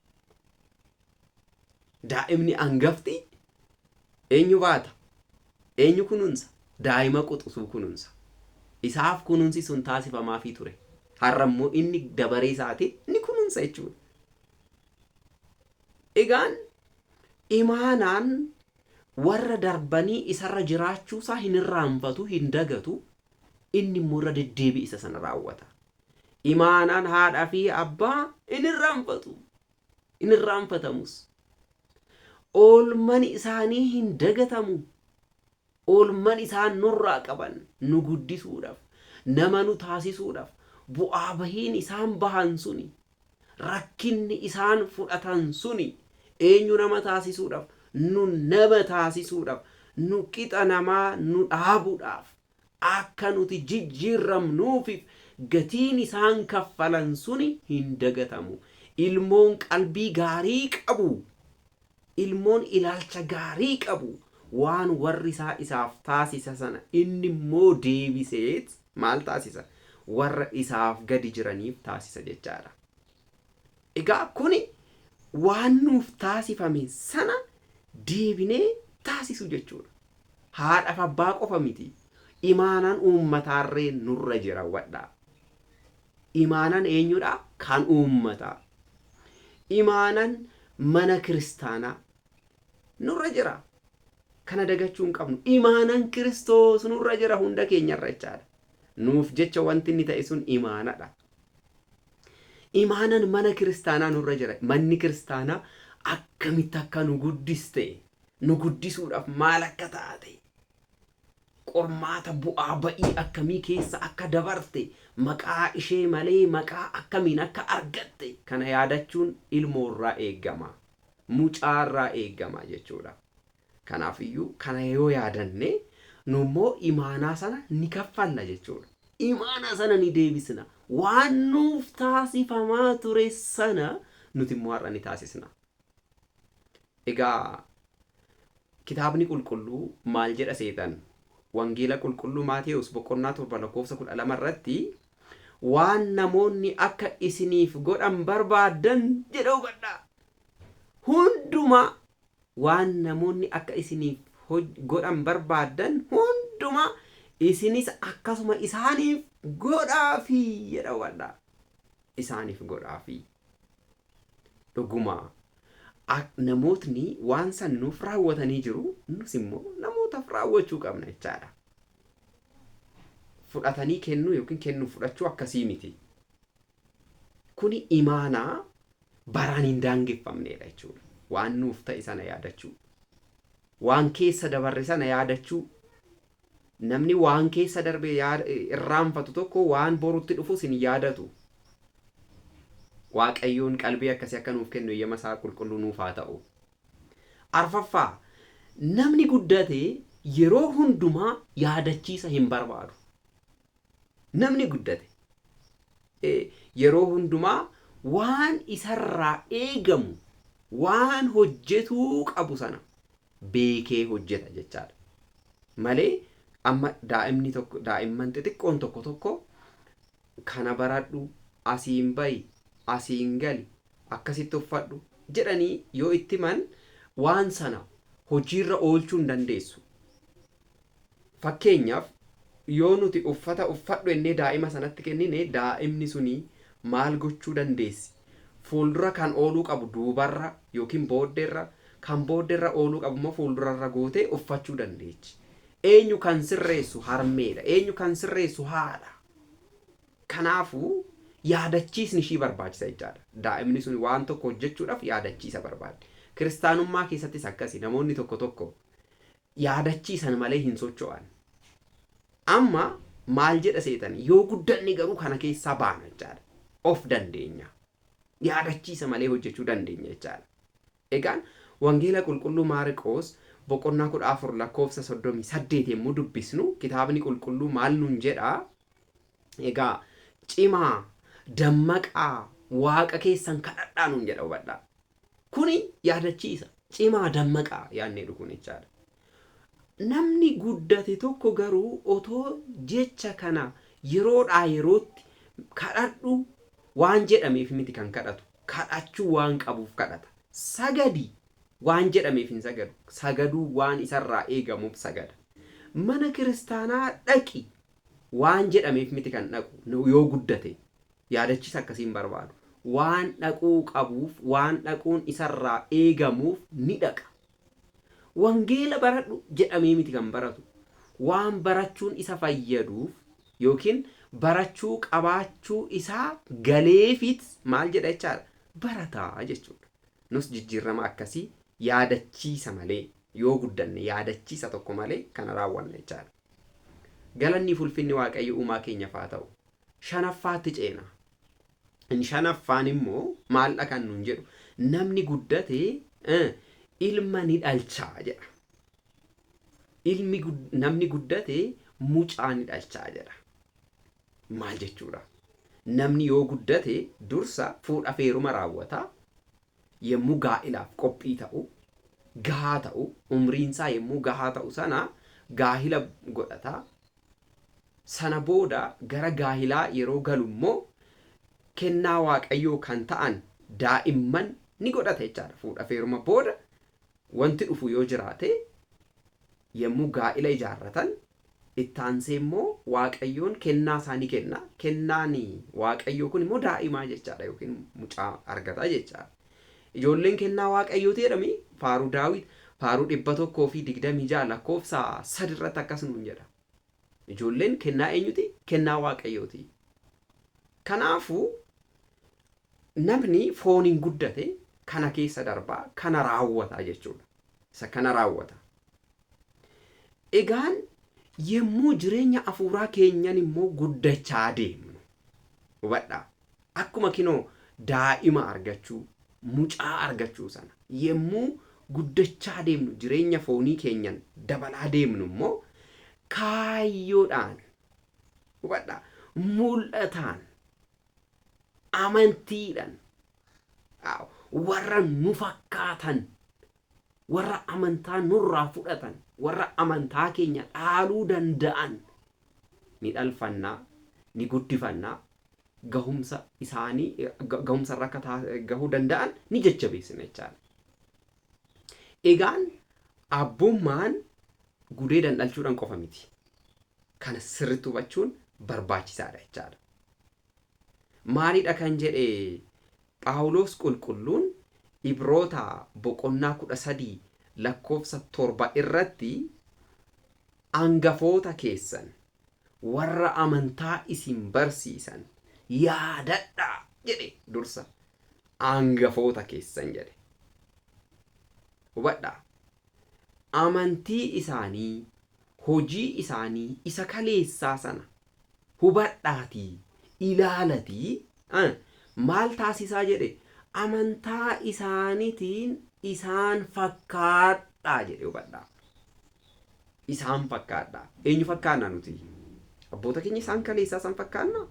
Daa'imni hangafti eenyu baata? Eenyu kunuunsa? Daa'ima qotusuu kunuunsa. Isaaf kunuunsi sun taasifamaafii ture. Har'a immoo inni dabaree isaatiin ni kunuunsa jechuudha. Egaan imaanaan warra darbanii isarra jiraachuusaa hin irraanfatu, hin dagatu. Inni immoo irra deddeebi'ee isa sana raawwata. Imaanaan haadhaa fi abbaa hin irraanfatu. Hin irraanfatamus. Oolman isaanii hin dagatamu. Oolman isaan nurraa qaban nu guddisuudhaaf, nama nu taasisuudhaaf, bu'aa bahiin isaan bahan suni, rakkinni isaan fudhatan suni, eenyu nama taasisuudhaaf, nu nama taasisuudhaaf, nu qixa namaa nu dhaabuudhaaf, akka nuti jijjiirramnuufiif gatiin isaan kaffalan suni hin dagatamu. Ilmoon qalbii gaarii qabu, ilmoon ilaalcha gaarii qabu, waan warri isaaf taasisa sana inni immoo deebiseet maal taasisa? Warra isaaf gadi jiraniif taasisa jechaadha. Egaa kuni waan nuuf taasifame sana deebinee taasisu jechuudha. Haadhaaf abbaa qofa miti. Imaanaan uummataarree nurra jira wadhaa. Imaanaan eenyudha? Kan uummataa. Imaanaan mana kiristaanaa nurra jira. Kana dagachuu hin qabnu. Imaanaan Kiristoos nurra jira hunda keenyarra jechaadha. Nuuf jecha wanti inni ta'e sun imaanadha. Imaanaan mana kiristaanaa nurra jira. Manni kiristaanaa akkamitti akka nu guddiste, nu guddisuudhaaf maal akka taate qormaata bu'aa ba'ii akkamii keessa akka dabarte maqaa ishee malee maqaa akkamiin akka argatte kana yaadachuun ilmoorraa eegama, mucaarraa eegama jechuudha. Kanaafiyyuu kana yoo yaadanne nummoo imaanaa sana ni kaffalla jechuudha. Imaanaa sana ni deebisna. Waan nuuf taasifamaa ture sana nuti immoo har'a ni taasisna. Egaa kitaabni qulqulluu maal jedha seetan? Wangeela qulqulluu Maatewos boqonnaa 7:12 irratti waan namoonni akka isiniif godhan barbaadan jedha hubadhaa. Hundumaa waan namoonni akka isiniif godhan barbaadan hundumaa isinis akkasuma isaaniif godhaafi jedha hubadhaa. Isaaniif godhaafi. Dhugumaa namootni waan san nuuf raawwatanii jiru, nus immoo namootaaf raawwachuu qabna jechaadha. Fudhatanii kennuu yookiin kennuu fudhachuu akkasii miti. Kuni imaanaa baraan hin daangeffamnedha jechuudha. Waan nuuf ta'e sana yaadachuu, waan keessa dabarre sana yaadachuu. Namni waan keessa darbe irraanfatu tokko waan borutti dhufus hin yaadatu. Waaqayyoon qalbii akkasii akka nuuf kennu eeyyama isaa qulqulluu nuuf haa ta'u. Arfaffaa, namni guddate yeroo hundumaa yaadachiisa hin barbaadu. Namni guddate yeroo hundumaa waan isarraa eegamu, waan hojjetuu qabu sana beekee hojjeta jechaadha. Malee amma daa'imman xixiqqoon tokko kana baradhu, asiin bayi, asiin gali, akkasitti uffadhu jedhanii yoo itti himan waan sana hojiirra oolchuu hin dandeessu. Fakkeenyaaf yoo nuti uffata uffadhu ennee daa'ima sanatti kennine daa'imni suni maal gochuu dandeessi? Fuuldura kan ooluu qabu duubarra yookiin booddeerra, kan booddeerra ooluu qabu immoo fuuldurarra gootee uffachuu dandeechi. Eenyu kan sirreessu harmeedha. Eenyu kan sirreessu haadha. Kanaafuu yaadachiisni ishii barbaachisa jechaadha. Daa'imni sun waan tokko hojjechuudhaaf yaadachiisa barbaada. Kiristaanummaa keessattis akkasi. Namoonni tokko yaadachiisan malee hin socho'an. Amma maal jedha seetan? Yoo guddanne garuu kana keessaa baana jechaadha. Of dandeenya. Yaadachiisa malee hojjechuu dandeenya jechaadha. Egaan wangeela qulqulluu Maarqos boqonnaa 14:38 yommuu dubbisnu kitaabni qulqulluu maal nuun jedha? Egaa cimaa, dammaqaa, waaqa keessan kadhadhaa nuun jedha hubadhaa. Kuni yaadachiisa. Cimaa, dammaqaa yaannee dhuguun jechaadha. Namni guddate tokko garuu otoo jecha kana yeroodhaa yerootti kadhadhu waan jedhameef miti kan kadhatu. Kadhachuu waan qabuuf kadhata. Sagadi waan jedhameef hin sagadu. Sagaduu waan isarraa eegamuuf sagada. Mana kiristaanaa dhaqi waan jedhameef miti kan dhaqu yoo guddate. Yaadachiisa akkasiin barbaadu. Waan dhaquu qabuuf, waan dhaquun isarraa eegamuuf ni dhaqa. Wangeela baradhu jedhamee miti kan baratu. Waan barachuun isa fayyaduuf yookiin barachuu qabaachuu isaa galeefit maal jedha jechaadha? Barataa jechuudha. Nus jijjiirama akkasii yaadachiisa malee yoo guddanne yaadachiisa tokko malee kana raawwanna jechaadha. Galanni ulfinni Waaqayyo uumaa keenyaaf haa ta'u. Shanaffaatti ceena. Shanaffaan immoo maal kan nuun jedhu? Namni guddate ilma ni dhalchaa jedha. Namni guddate mucaa ni dhalchaa jedha. Maal jechuudha? Namni yoo guddate dursa fuudha feeruma raawwata. Yemmuu gaa'ilaaf qophii ta'u, gahaa ta'u, umriinsaa yemmuu gahaa ta'u sana gaahila godhata. Sana booda gara gaahilaa yeroo galu immoo kennaa Waaqayyoo kan ta'an daa'imman ni godhata jechaadha. Fuudha feeruma booda wanti dhufu yoo jiraate yemmuu gaa'ila ijaarratan ittaansee immoo Waaqayyoon kennaa isaanii kenna. Kennaan Waaqayyoo kun immoo daa'imaa jechaadha yookiin mucaa argata jechaadha. Ijoolleen kennaa Waaqayyooti jedhami faaruu Daawit faaruu 126 lakkoofsa 3 irratti akkas nuun jedha. Ijoolleen kennaa eenyuti? Kennaa Waaqayyooti. Kanaafuu namni fooniin guddate kana keessa darbaa kana raawwata jechuudha. Isa kana raawwata. Egaan yemmuu jireenya afuuraa keenyan immoo guddachaa deemnu hubadhaa akkuma kinoo daa'ima argachuu mucaa argachuu sana yemmuu guddachaa deemnu jireenya foonii keenyan dabalaa deemnu immoo kaayyoodhaan hubadhaa mul'ataan amantiidhaan warra nu fakkaatan warra amantaa nurraa fudhatan warra amantaa keenya dhaaluu danda'an ni dhalfannaa ni guddifannaa gahumsa isaanii gahumsa irra akka gahuu danda'an ni jajjabeessina jechaadha. Egaan abbummaan gudeedhaan dhalchuudhaan qofa miti. Kana sirriitti hubachuun barbaachisaadha jechaadha. Maalidha kan jedhe Phaawulos qulqulluun Ibroota boqonnaa 13 lakkoofsa 7 irratti hangafoota keessan warra amantaa isin barsiisan yaadadhaa jedhe dursa hangafoota keessan jedhe. Hubadhaa amantii isaanii hojii isaanii isa kaleessaa sana hubadhaatii ilaalatii maal taasisaa jedhe amantaa isaaniitiin isaan fakkaadhaa jedhe. Hubadhaa isaan fakkaadhaa. Eenyu fakkaannaa nuti? Abboota keenya isaan kaleessaa san fakkaannaa?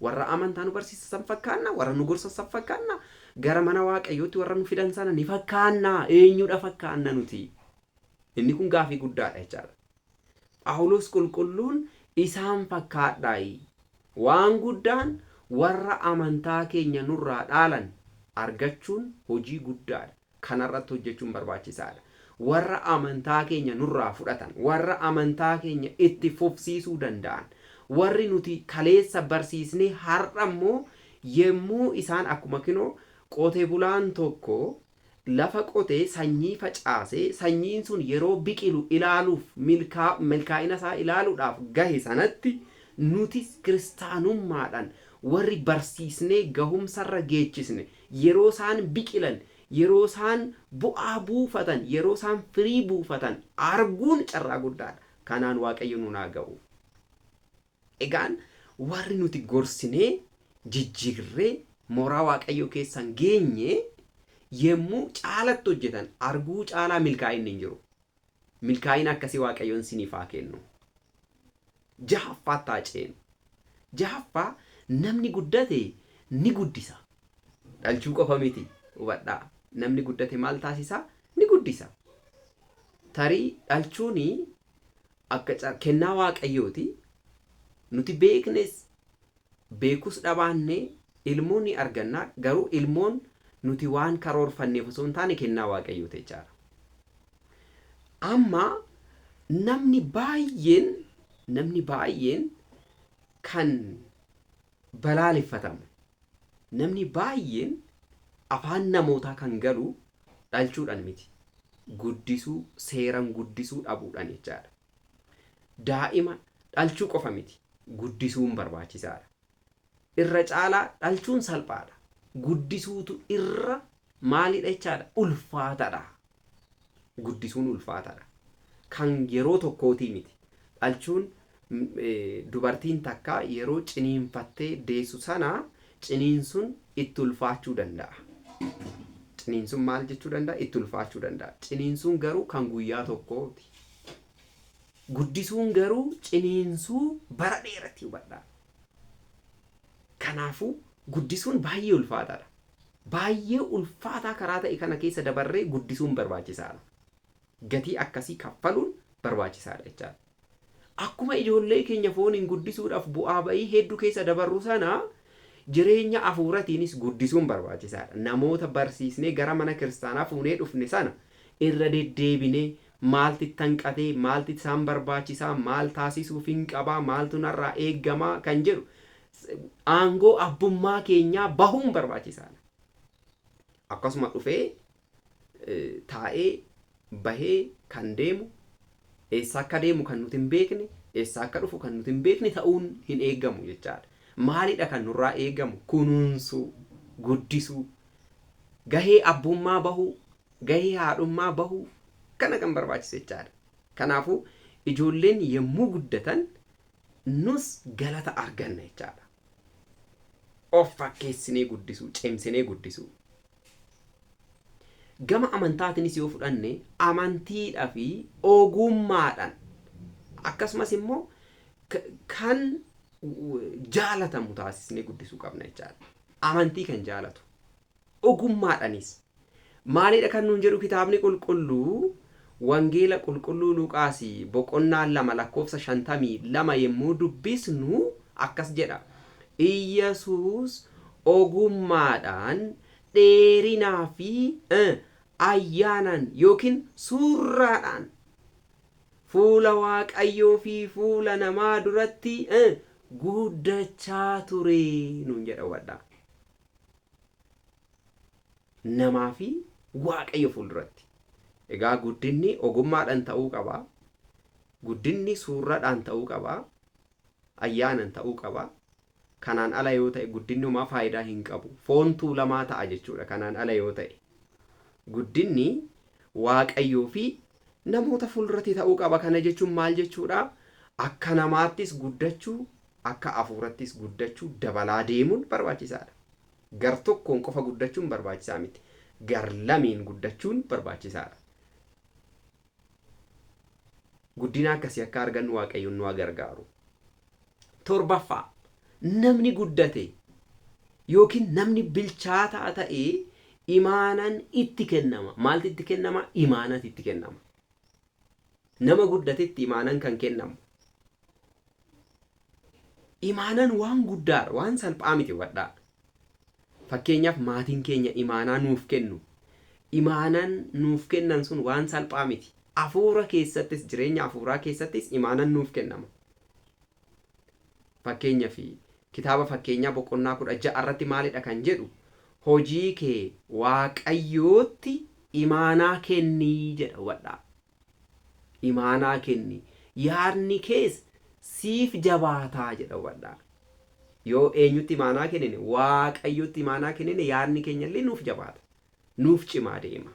Warra amantaa nu barsiisan fakkaannaa? Warra nu gorsan fakkaannaa? Gara mana waaqayyootti warra nu fidan sana ni fakkaannaa? Eenyudha fakkaanna nuti? Inni kun gaafii guddaadha jechaadha. Phaawulos qulqulluun isaan fakkaadhaa. Waan guddaan warra amantaa keenya nurraa dhaalan argachuun hojii guddaadha. Kanarratti hojjechuun barbaachisaadha. Warra amantaa keenya nurraa fudhatan, warra amantaa keenya itti fufsiisuu danda'an, warri nuti kaleessa barsiisnee har'a immoo yemmuu isaan akkuma kinoo qotee bulaan tokko lafa qotee sanyii facaasee sanyiin sun yeroo biqilu ilaaluuf milkaa'ina isaa ilaaluudhaaf gahe sanatti nuti kiristaanummaadhaan warri barsiisnee gahumsarra geechisne yeroo isaan biqilan yeroo isaan bu'aa buufatan yeroo isaan firii buufatan arguun carraa guddaadha. Kanaan waaqayyo nu haa ga'u. Egaan warri nuti gorsinee jijjiirree mooraa waaqayyo keessan geenye yemmuu caalatti hojjetan arguu caalaa milkaa'inni hin jiru. Milkaa'ina akkasii waaqayyoon siniif haa kennu. Jahaffaa taaceen. Jahaffaa namni guddate ni guddisa. Dhalchuu qofa miti. Hubadhaa. Namni guddate maal taasisaa? Ni guddisa. Tarii dhalchuuni akka kennaa waaqayyooti. Nuti beeknes beekus dhabaannee ilmoon ni arganna. Garuu ilmoon nuti waan karoorfanneef osoo hin taane kennaa waaqayyooti jechaadha. Amma namni baay'een kan balaaleffatamu namni baay'een afaan namootaa kan galu dhalchuudhaan miti. Guddisuu seeran guddisuu dhabuudhaan jechaadha. Daa'ima dhalchuu qofa miti. Guddisuun barbaachisaadha. Irra caalaa dhalchuun salphaadha. Guddisuutu irra maalidha jechaadha? Ulfaataadha. Guddisuun ulfaataadha. Kan yeroo tokkootii miti. Dhalchuun dubartiin takka yeroo ciniinfattee deessu sana ciniinsuun itti ulfaachuu danda'a. Ciniinsuun maal jechuu danda'a? Itti ulfaachuu danda'a. Ciniinsuun garuu kan guyyaa tokkooti. Guddisuun garuu ciniinsuu bara dheeratti hubadhaa. Kanaafuu guddisuun baay'ee ulfaataadha. Baay'ee ulfaataa karaa ta'e kana keessa dabarree guddisuun barbaachisaadha. Gatii akkasii kaffaluun barbaachisaadha jechaadha. Akkuma ijoollee keenya fooniin guddisuudhaaf bu'aa ba'ii hedduu keessa dabarru sana jireenya afuuratiinis guddisuun barbaachisaadha. Namoota barsiisnee gara mana kiristaanaa fuunee dhufne sana irra deddeebinee maalti tanqatee maalti isaan barbaachisaa maal taasisuuf hin qabaa maaltu narraa eeggamaa kan jedhu aangoo abbummaa keenyaa bahuun barbaachisaadha. Akkasuma dhufee taa'ee bahee kan deemu eessa akka deemu kan nuti hin beekne eessa akka dhufu kan nuti hin beekne ta'uun hin eeggamu jechaadha. Maalidha kan nurraa eeggamu? Kunuunsuu, guddisuu, gahee abbummaa bahuu, gahee haadhummaa bahuu kana kan barbaachisu jechaadha. Kanaafuu ijoolleen yommuu guddatan nus galata arganna jechaadha. Of fakkeessinee guddisuu, cimsinee guddisuu. Gama amantaatiinis yoo fudhanne amantiidhaa fi ogummaadhaan akkasumas immoo kan jaalatamu taasisnee guddisuu qabna jechaadha. Amantii kan jaalatu ogummaadhaanis maalidha kan nuun jedhu kitaabni qulqulluu wangeela qulqulluu Luqaas boqonnaa 2:52 yommuu dubbisnu akkas jedha. Iyyesuus ogummaadhaan dheerinaa fi ayyaanan yookiin suurraadhaan fuula Waaqayyoo fi fuula namaa duratti guddachaa ture nuun jedha wadha. Namaa fi Waaqayyo fuulduratti. Egaa guddinni ogummaadhaan ta'uu qaba. Guddinni suurraadhaan ta'uu qaba. Ayyaanan ta'uu qaba. Kanaan ala yoo ta'e guddinni homaa faayidaa hin qabu. Foon tuulamaa ta'a jechuudha kanaan ala yoo ta'e. Guddinni Waaqayyoo fi namoota fuulduratti ta'uu qaba. Kana jechuun maal jechuudha? Akka namaattis guddachuu, akka hafuurattis guddachuu dabalaa deemuun barbaachisaadha. Gar tokkoon qofa guddachuun barbaachisaa miti. Gar lamiin guddachuun barbaachisaadha. Guddina akkasii akka argannu Waaqayyoon nu gargaaru. Torbaffaa namni guddate yookiin namni bilchaataa ta'ee imaanan itti kennama. Maaltu itti kennama? Imaanatu itti kennama. Nama guddatetti imaanan kan kennamu. Imaanan waan guddaadha, waan salphaa miti wadhaa. Fakkeenyaaf maatiin keenya imaanaa nuuf kennu. Imaanan nuuf kennan sun waan salphaa miti. Hafuura keessattis jireenya hafuuraa keessattis imaanan nuuf kennama. Fakkeenyaaf kitaaba fakkeenyaa boqonnaa 16 irratti maalidha kan jedhu? Hojii kee Waaqayyootti imaanaa kennii jedha wadhaa. Imaanaa kenni. Yaadni kees siif jabaataa jedha wadhaa. Yoo eenyutti imaanaa kennine Waaqayyootti imaanaa kennine yaadni keenya illee nuuf jabaata. Nuuf cimaa deema.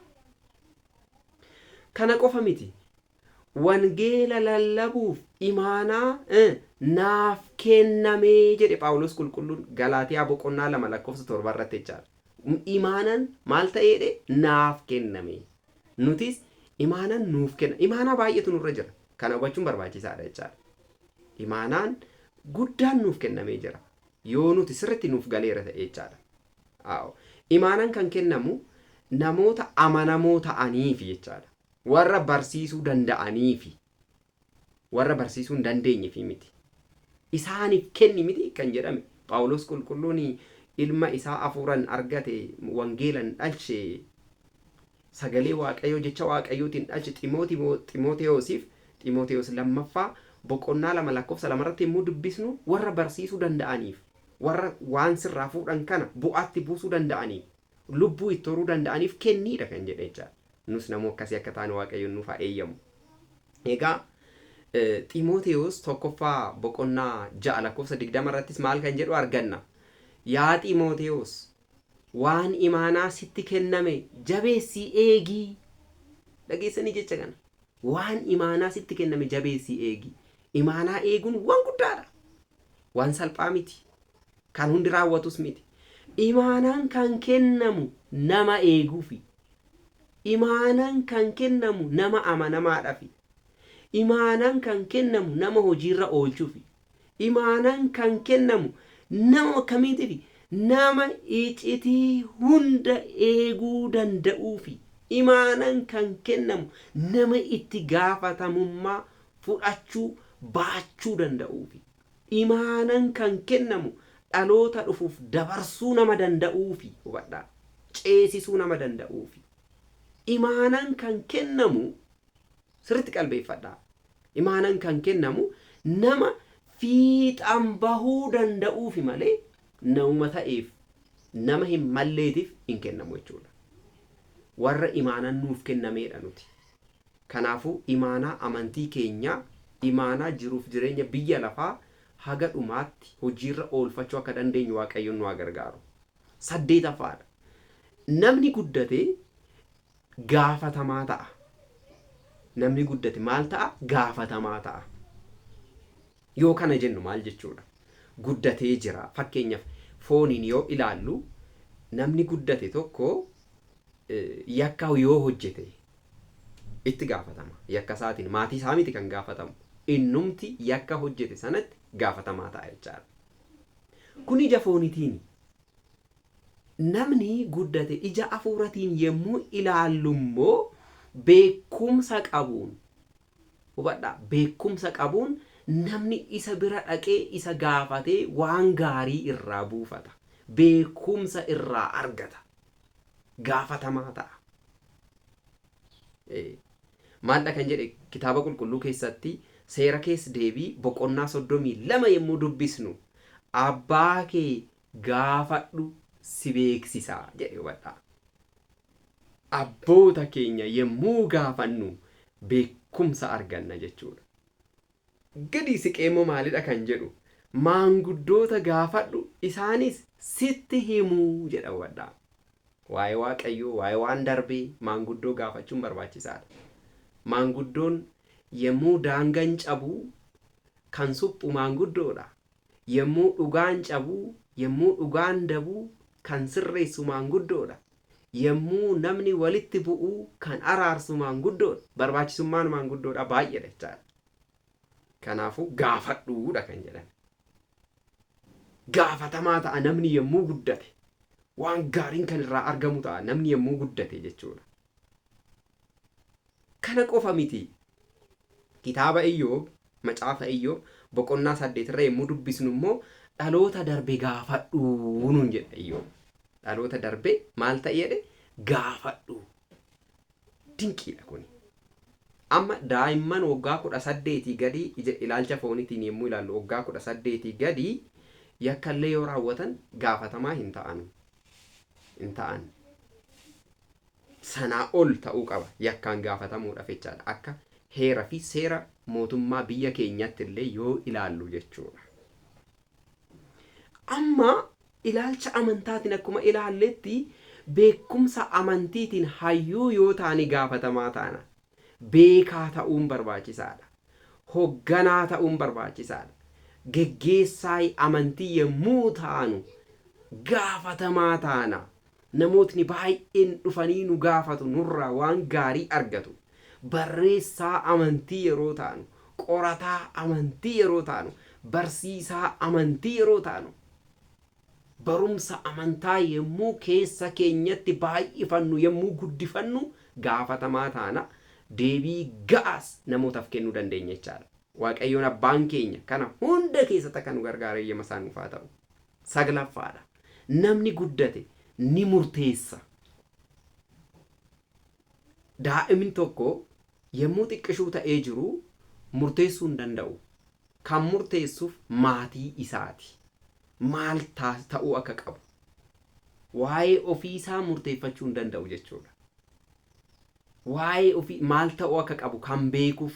Kana qofa miti. Wangeela lallabuuf imaanaa naaf kennamee jedhe Phaawulos qulqulluun Galaatiyaa boqonnaa 2:7 irratti jechaadha. Imaanan maal ta'eedhe? Naaf kenname. Nutis imaanan nuuf kenna. Imaanaa baay'eetu nurra jira. Kana hubachuun barbaachisaadha jechaadha. Imaanaan guddaan nuuf kennamee jira. Yoo nuti sirriitti nuuf galeera ta'e jechaadha. Imaanaan kan kennamu namoota amanamoo ta'aniif jechaadha. Warra barsiisuu danda'aniif. Warra barsiisuu hin dandeenyeef miti. Isaaniif kenni miti kan jedhame. Phaawulos qulqulluun ilma isaa hafuuraan argate wangeelan dhalche sagalee Waaqayyoo jecha Waaqayyootiin dhalche Ximooteyoosiif Ximooteyoos lammaffaa boqonnaa 2:2 irratti immoo dubbisnu warra barsiisuu danda'aniif, warra waan sirraa fuudhan kana bu'aatti buusuu danda'aniif, lubbuu itti horuu danda'aniif kenniidha kan jedhe jechaadha. Nus namoo akkasii akka taane Waaqayyoon nuuf haa eeyyamu. Egaa Ximooteyoos tokkoffaa boqonnaa 6:20 irrattis maal kan jedhu arganna. Yaa Ximooteyoos waan imaanaa sitti kenname jabeessii eegii. Dhageessanii jecha kana. Waan imaanaa sitti kenname jabeessii eegii. Imaanaa eeguun waan guddaadha. Waan salphaa miti. Kan hundi raawwatus miti. Imaanaan kan kennamu nama eeguufi. Imaanaan kan kennamu nama amanamaadhaafi. Imaanaan kan kennamu nama hojiirra oolchuufi. Imaanaan kan kennamu nama kamiitiifi? Nama icitii hunda eeguu danda'uufi. Imaanaan kan kennamu nama itti gaafatamummaa fudhachuu baachuu danda'uufi. Imaanaan kan kennamu dhaloota dhufuuf dabarsuu nama danda'uufi. Hubadhaa. Ceesisuu nama danda'uufi. Imaanaan kan kennamu sirriitti qalbeeffadhaa. Imaanaan kan kennamu nama fiixaan bahuu danda'uufi malee nama ta'eef nama hin malleetiif hin kennamu jechuudha. Warra imaanaan nuuf kennameedha nuti. Kanaafuu imaanaa amantii keenyaa, imaanaa jiruuf jireenya biyya lafaa haga dhumaatti hojiirra oolfachuu akka dandeenyu Waaqayyoon nu gargaaru. 8ffaadha. Namni guddatee gaafatamaa ta'a. namni guddate maal ta'a? Gaafatamaa ta'a. Yoo kana jennu maal jechuudha? Guddatee jira. Fakkeenyaaf fooniin yoo ilaallu namni guddate tokko yakka yoo hojjete itti gaafatama. Yakka isaatiin maatii isaa miti kan gaafatamu. Innumti yakka hojjete sanatti gaafatamaa ta'a jechaadha. Kun ija foonitiin. Namni guddate ija hafuuratiin yommuu ilaallu immoo beekumsa qabuun, hubadhaa, beekumsa qabuun namni isa bira dhaqee isa gaafatee waan gaarii irraa buufata. Beekumsa irraa argata. Gaafatamaa ta'a. Maaldha kan jedhe kitaaba qulqulluu keessatti seera keessa deebii boqonnaa 32 yommuu dubbisnu abbaa kee gaafadhu si beeksisaa jedhe hubadhaa. Abboota keenya yommuu gaafannu beekumsa arganna jechuudha. Gadi siqee immoo maalidha kan jedhu maanguddoota gaafadhu isaanis sitti himuu jedha hubadhaa. Waa'ee Waaqayyoo, waa'ee waan darbee maanguddoo gaafachuun barbaachisaadha. Maanguddoon yommuu daangaan cabuu kan suphu maanguddoodha. Yommuu dhugaan cabuu, yommuu dhugaan dabuu kan sirreessu maanguddoodha. Yommuu namni walitti bu'uu kan araarsu maanguddoodha. Barbaachisummaan maanguddoodha baay'eedha jechaadha. Kanaafuu gaafadhuudha kan jedhan. Gaafatamaa ta'a namni yommuu guddate. Waan gaariin kan irraa argamu ta'a namni yommuu guddate jechuudha. Kana qofa miti. Kitaaba Iyyoob, macaafa Iyyoob boqonnaa 8 irra yommuu dubbisnu immoo dhaloota darbe gaafadhu nuun jedha Iyyoob. Dhaloota darbe maal ta'e jedhe? Gaafadhu. Dinqiidha kuni. Amma daa'imman waggaa 18 gadi ija ilaalcha foonitiin yommuu ilaallu waggaa 18 gadi yakkallee yoo raawwatan gaafatamaa hin ta'anu. Hin ta'an. Sanaa ol ta'uu qaba yakkaan gaafatamuudhaaf jechaadha. Akka heera fi seera mootummaa biyya keenyatti illee yoo ilaallu jechuudha. Amma ilaalcha amantaatiin akkuma ilaalletti beekumsa amantiitiin hayyuu yoo taane gaafatamaa taana. Beekaa ta'uun barbaachisaadha. Hogganaa ta'uun barbaachisaadha. Geggeessaa amantii yommuu taanu gaafatamaa taana. Namootni baay'een dhufanii nu gaafatu nurraa waan gaarii argatu. Barreessaa amantii yeroo taanu, qorataa amantii yeroo taanu, barsiisaa amantii yeroo taanu, barumsa amantaa yommuu keessa keenyatti baay'ifannu yommuu guddifannu gaafatamaa taana. Deebii ga'aas namootaaf kennuu dandeenya jechaadha. Waaqayyoon abbaan keenya kana hunda keessatti akka nu gargaare eeyyama isaa nuuf haa ta'u. Saglaffaadha. Namni guddate ni murteessa. Daa'imni tokko yommuu xiqqishuu ta'ee jiru murteessuu hin danda'u. Kan murteessuuf maatii isaati. Maal ta'uu akka qabu. Waa'ee ofii isaa murteeffachuu hin danda'u jechuudha. Waa'ee ofii maal ta'uu akka qabu kan beekuuf,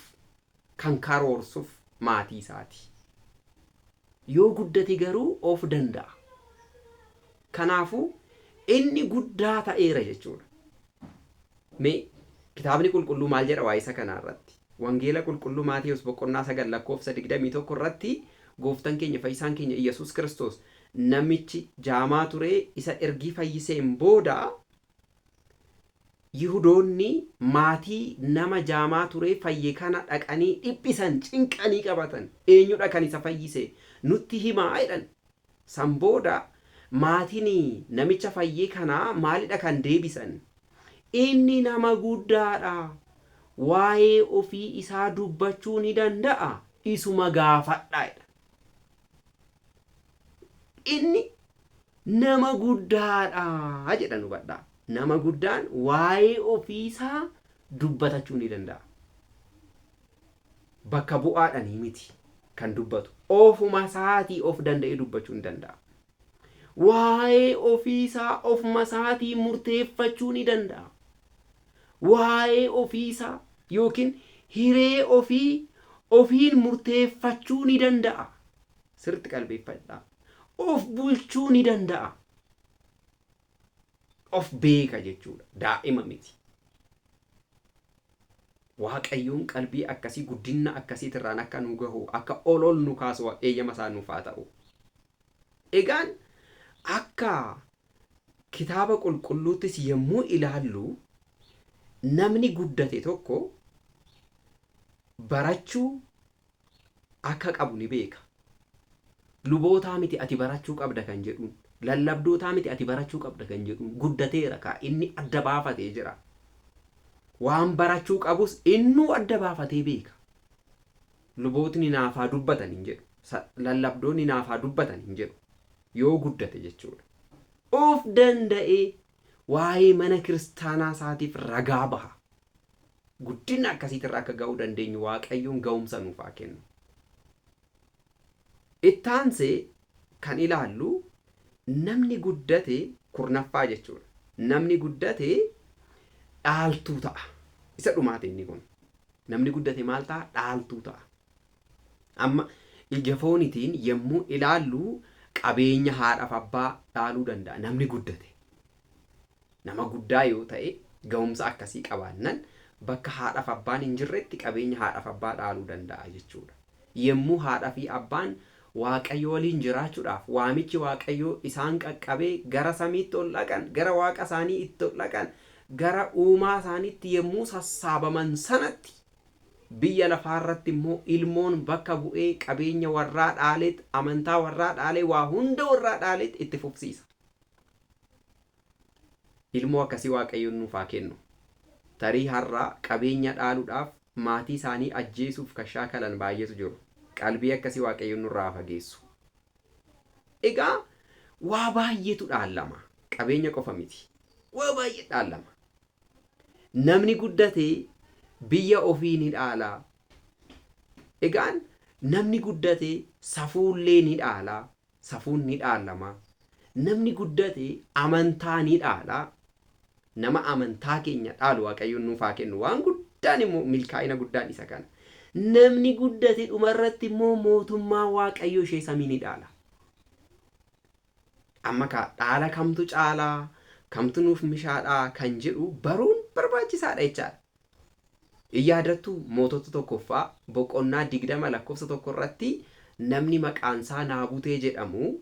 kan karoorsuuf maatii isaati. Yoo guddate garuu of danda'a. Kanaafuu inni guddaa ta'eera jechuudha. Mee kitaabni qulqulluu maal jedha waa'ee isa kanaa irratti? Wangeela qulqulluu Maatiyos boqonnaa 9 lakkoofsa 21 irratti gooftaan keenya fayyisaan keenya Iyyasuus Kiristoos namichi jaamaa ture isa ergii fayyiseen booda Yihudoonni maatii nama jaamaa ture fayye kana dhaqanii dhiphisan, cinqanii qabatan. Eenyudha kan isa fayyise? Nutti himaa jedhan. San booda maatiin namicha fayye kanaa maalidha kan deebisan? Inni nama guddaadha. Waa'ee ofii isaa dubbachuu ni danda'a. Isuma gaafadhaa jedha. Inni nama guddaadha jedhan hubadhaa. Nama guddaan waa'ee ofii isaa dubbatachuu ni danda'a. Bakka bu'aadhaanii miti kan dubbatu. Ofuma isaatii of danda'ee dubbachuu ni danda'a. Waa'ee ofii isaa ofuma isaatii murteeffachuu ni danda'a. Waa'ee ofii isaa yookiin hiree ofiin murteeffachuu ni danda'a. Sirriitti qalbeeffadhaa. Of bulchuu ni danda'a. Of beeka jechuudha. Daa'ima miti. waaqayyoon qalbii akkasii guddina akkasiitirraan akka nu gahu akka ol nu kaasu eeyyama isaa nuuf haa ta'u. Egaan akka kitaaba qulqulluuttis yommuu ilaallu namni guddate tokko barachuu akka qabu ni beeka. Lubootaa miti ati barachuu qabda kan jedhuun, lallabdootaa miti ati barachuu qabda kan jedhuun guddateera kaa inni adda baafatee jira. Waan barachuu qabus innuu adda baafatee beeka. Lubootni naaf haa dubbatan hin jedhu, lallabdoonni naaf haa dubbatan hin jedhu yoo guddate jechuudha. Of danda'ee waa'ee mana kiristaanaa isaatiif ragaa baha. Guddina akkasiitirra akka ga'uu dandeenyu waaqayyoon ga'umsa nuuf haa kennu. Ittaansee kan ilaallu namni guddate kurnaffaa jechuudha. Namni guddate dhaaltuu ta'a. Isa dhumaate inni kun. Namni guddate maal ta'a? Dhaaltuu ta'a. Amma ija foonitiin yommuu ilaallu qabeenya haadhaaf abbaa dhaaluu danda'a namni guddate. Nama guddaa yoo ta'e ga'umsa akkasii qabaannan bakka haadhaaf abbaan hin jirretti qabeenya haadhaaf abbaa dhaaluu danda'a jechuudha. Yommuu haadhaa fi abbaan waaqayyo waliin jiraachuudhaaf waamichi waaqayyoo isaan qaqqabee gara samiitti ol dhaqan, gara waaqa isaanii itti ol dhaqan, gara uumaa isaaniitti yommuu sassaabaman sanatti biyya lafaarratti immoo ilmoon bakka bu'ee qabeenya warraa dhaaleet, amantaa warraa dhaalee, waa hunda warraa dhaaleet itti fufsiisa. Ilmoo akkasii waaqayyoon nuuf haa kennu. Tarii har'aa qabeenya dhaaluudhaaf maatii isaanii ajjeesuuf kan shaakalan baay'eetu jiru. Qalbii akkasii waaqayyoon nurraa fageessu. Egaa waa baay'eetu dhaalama. Qabeenya qofa miti. Waa baay'ee dhaalama. Namni guddatee biyya ofii ni dhaala. Egaan namni guddatee safuullee ni dhaala. Safuun ni dhaalama. Namni guddatee amantaa ni dhaala. Nama amantaa keenya dhaalu waaqayyoon nuuf haa kennu. Waan guddaan immoo milkaa'ina guddaan isa kana. Namni guddate dhumarratti immoo mootummaa waaqayyoo ishee samii ni dhaala. Amma dhaala kamtu caalaa, kamtu nuuf mishaadhaa kan jedhu baruun barbaachisaadha jechaadha. Yaadattu mootota tokkoffaa boqonnaa 20 lakkoofsa 1 irratti namni maqaansaa Naabutee jedhamu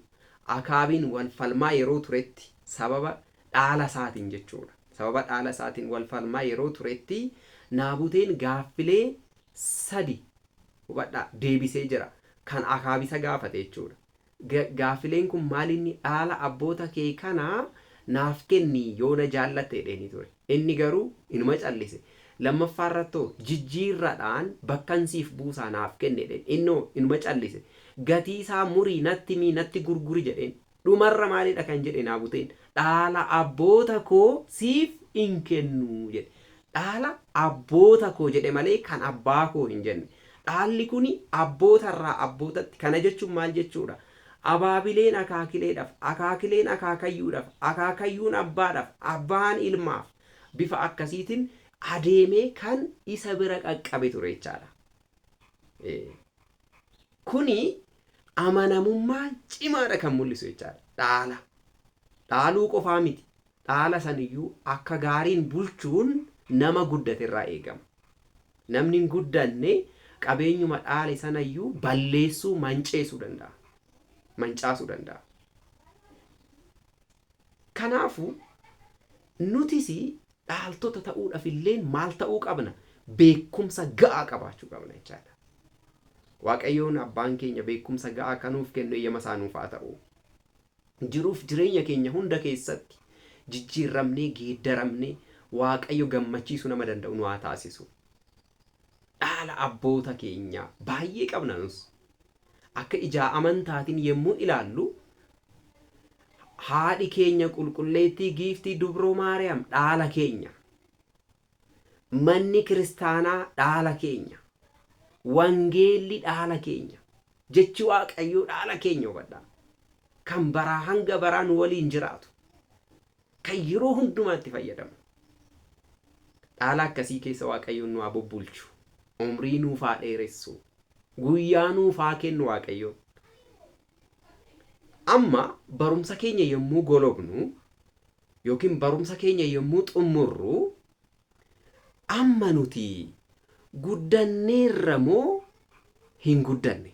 Akaabiin wal falmaa yeroo turetti sababa dhaala isaatiin jechuudha. Sababa dhaala isaatiin wal falmaa yeroo turetti Naabuteen gaaffilee 3 hubadhaa deebisee jira kan Akaabisa gaafate jechuudha. Gaaffileen kun maalinni dhaala abboota kee kanaa naaf kenni yoo na jaallatte jedheni ture. Inni garuu inuma callise. Lammaffaarrattoo jijjiirradhaan bakkansiif buusaa naaf kenne jedheen innoo inuma callise. Gatii isaa murii natti mii natti gurguri jedheen. Dhumarra maalidha kan jedhe Naabuteen? Dhaala abboota koo siif hin kennu jedhe. Dhaala abboota koo jedhe malee kan abbaa koo hin jenne. Dhaalli kuni abbootarraa abbootatti. Kana jechuun maal jechuudha? Abaabileen akaakileedhaaf, akaakileen akaakayyuudhaaf, akaakayyuun abbaadhaaf, abbaan ilmaaf bifa akkasiitiin adeemee kan isa bira qaqqabe ture jechaadha. Kuni amanamummaa cimaadha kan mul'isu jechaadha. Dhaala. Dhaaluu qofaa miti. Dhaala saniyyuu akka gaariin bulchuun nama guddaterraa eegama. Namni hin guddanne qabeenyuma dhaale sanayyuu balleessuu, manceessuu danda'a. Mancaasuu danda'a. Kanaafuu nutis dhaaltota ta'uudhaaf illee maal ta'uu qabna? Beekumsa ga'aa qabaachuu qabna jechaadha. Waaqayyoon abbaan keenya beekumsa ga'aa kanuuf kennu eeyyama isaa nuuf haa ta'u. Jiruuf jireenya keenya hunda keessatti jijjiirramnee geeddaramnee waaqayyo gammachiisuu nama danda'u nu haa taasisu. Dhaala abboota keenya baay'ee qabna nus. Akka ijaa amantaatiin yommuu ilaallu haadhi keenya qulqulleettii giiftii dubroo Maariyaam dhaala keenya. Manni kiristaanaa dhaala keenya. Wangeelli dhaala keenya. Jechi waaqayyoo dhaala keenya hubadhaa. Kan baraa hanga baraan waliin jiraatu. Kan yeroo hundumaatti fayyadamu. Dhaala akkasii keessa waaqayyoon nu haa bubbulchu. Umrii nuuf haa dheeressu. Guyyaa nuuf haa kennu waaqayyoon. Amma barumsa keenya yommuu golobnu yookiin barumsa keenya yommuu xumurru amma nuti guddanneerra moo hin guddanne?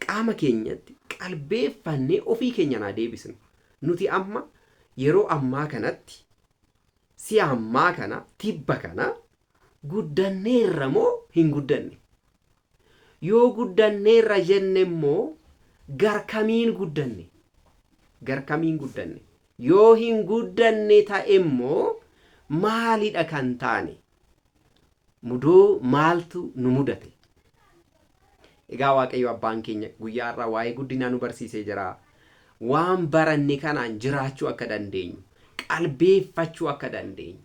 Qaama keenyatti qalbeeffannee ofii keenya naa deebisnu. Nuti amma yeroo ammaa kanatti si ammaa kana tibba kana guddanneerra moo hin guddanne? Yoo guddanneerra jenne immoo garkamiin guddanne? Garkamiin guddanne? Yoo hin guddanne ta'e immoo maalidha kan taane? Mudoo maaltu nu mudate? Egaa Waaqayyo abbaan keenya guyyaa irraa waa'ee guddinaa nu barsiisee jira. Waan baranne kanaan jiraachuu akka dandeenyu, qalbeeffachuu akka dandeenyu,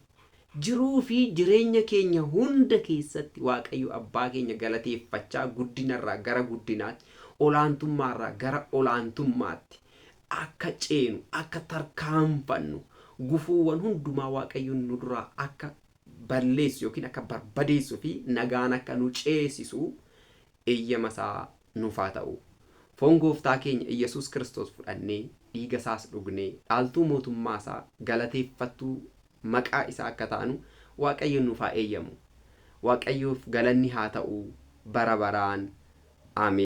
jiruu fi jireenya keenya hunda keessatti Waaqayyo abbaa keenya galateeffachaa guddinarraa gara guddinaatti, olaantummaarraa gara olaantummaatti akka ceenu, akka tarkaanfannu, gufuuwwan hundumaa Waaqayyo nu duraa akka balleessu yookiin akka barbadeessuu fi nagaan akka nu ceesisu eeyyama isaa nuuf haa ta'u. Foon gooftaa keenya Iyyasuus Kiristoos fudhannee dhiiga isaas dhugnee dhaaltuu mootummaa isaa galateeffattuu maqaa isaa akka taanu Waaqayyo nuuf haa eeyyamu. Waaqayyoof galanni haa ta'u bara baraan. Ameen.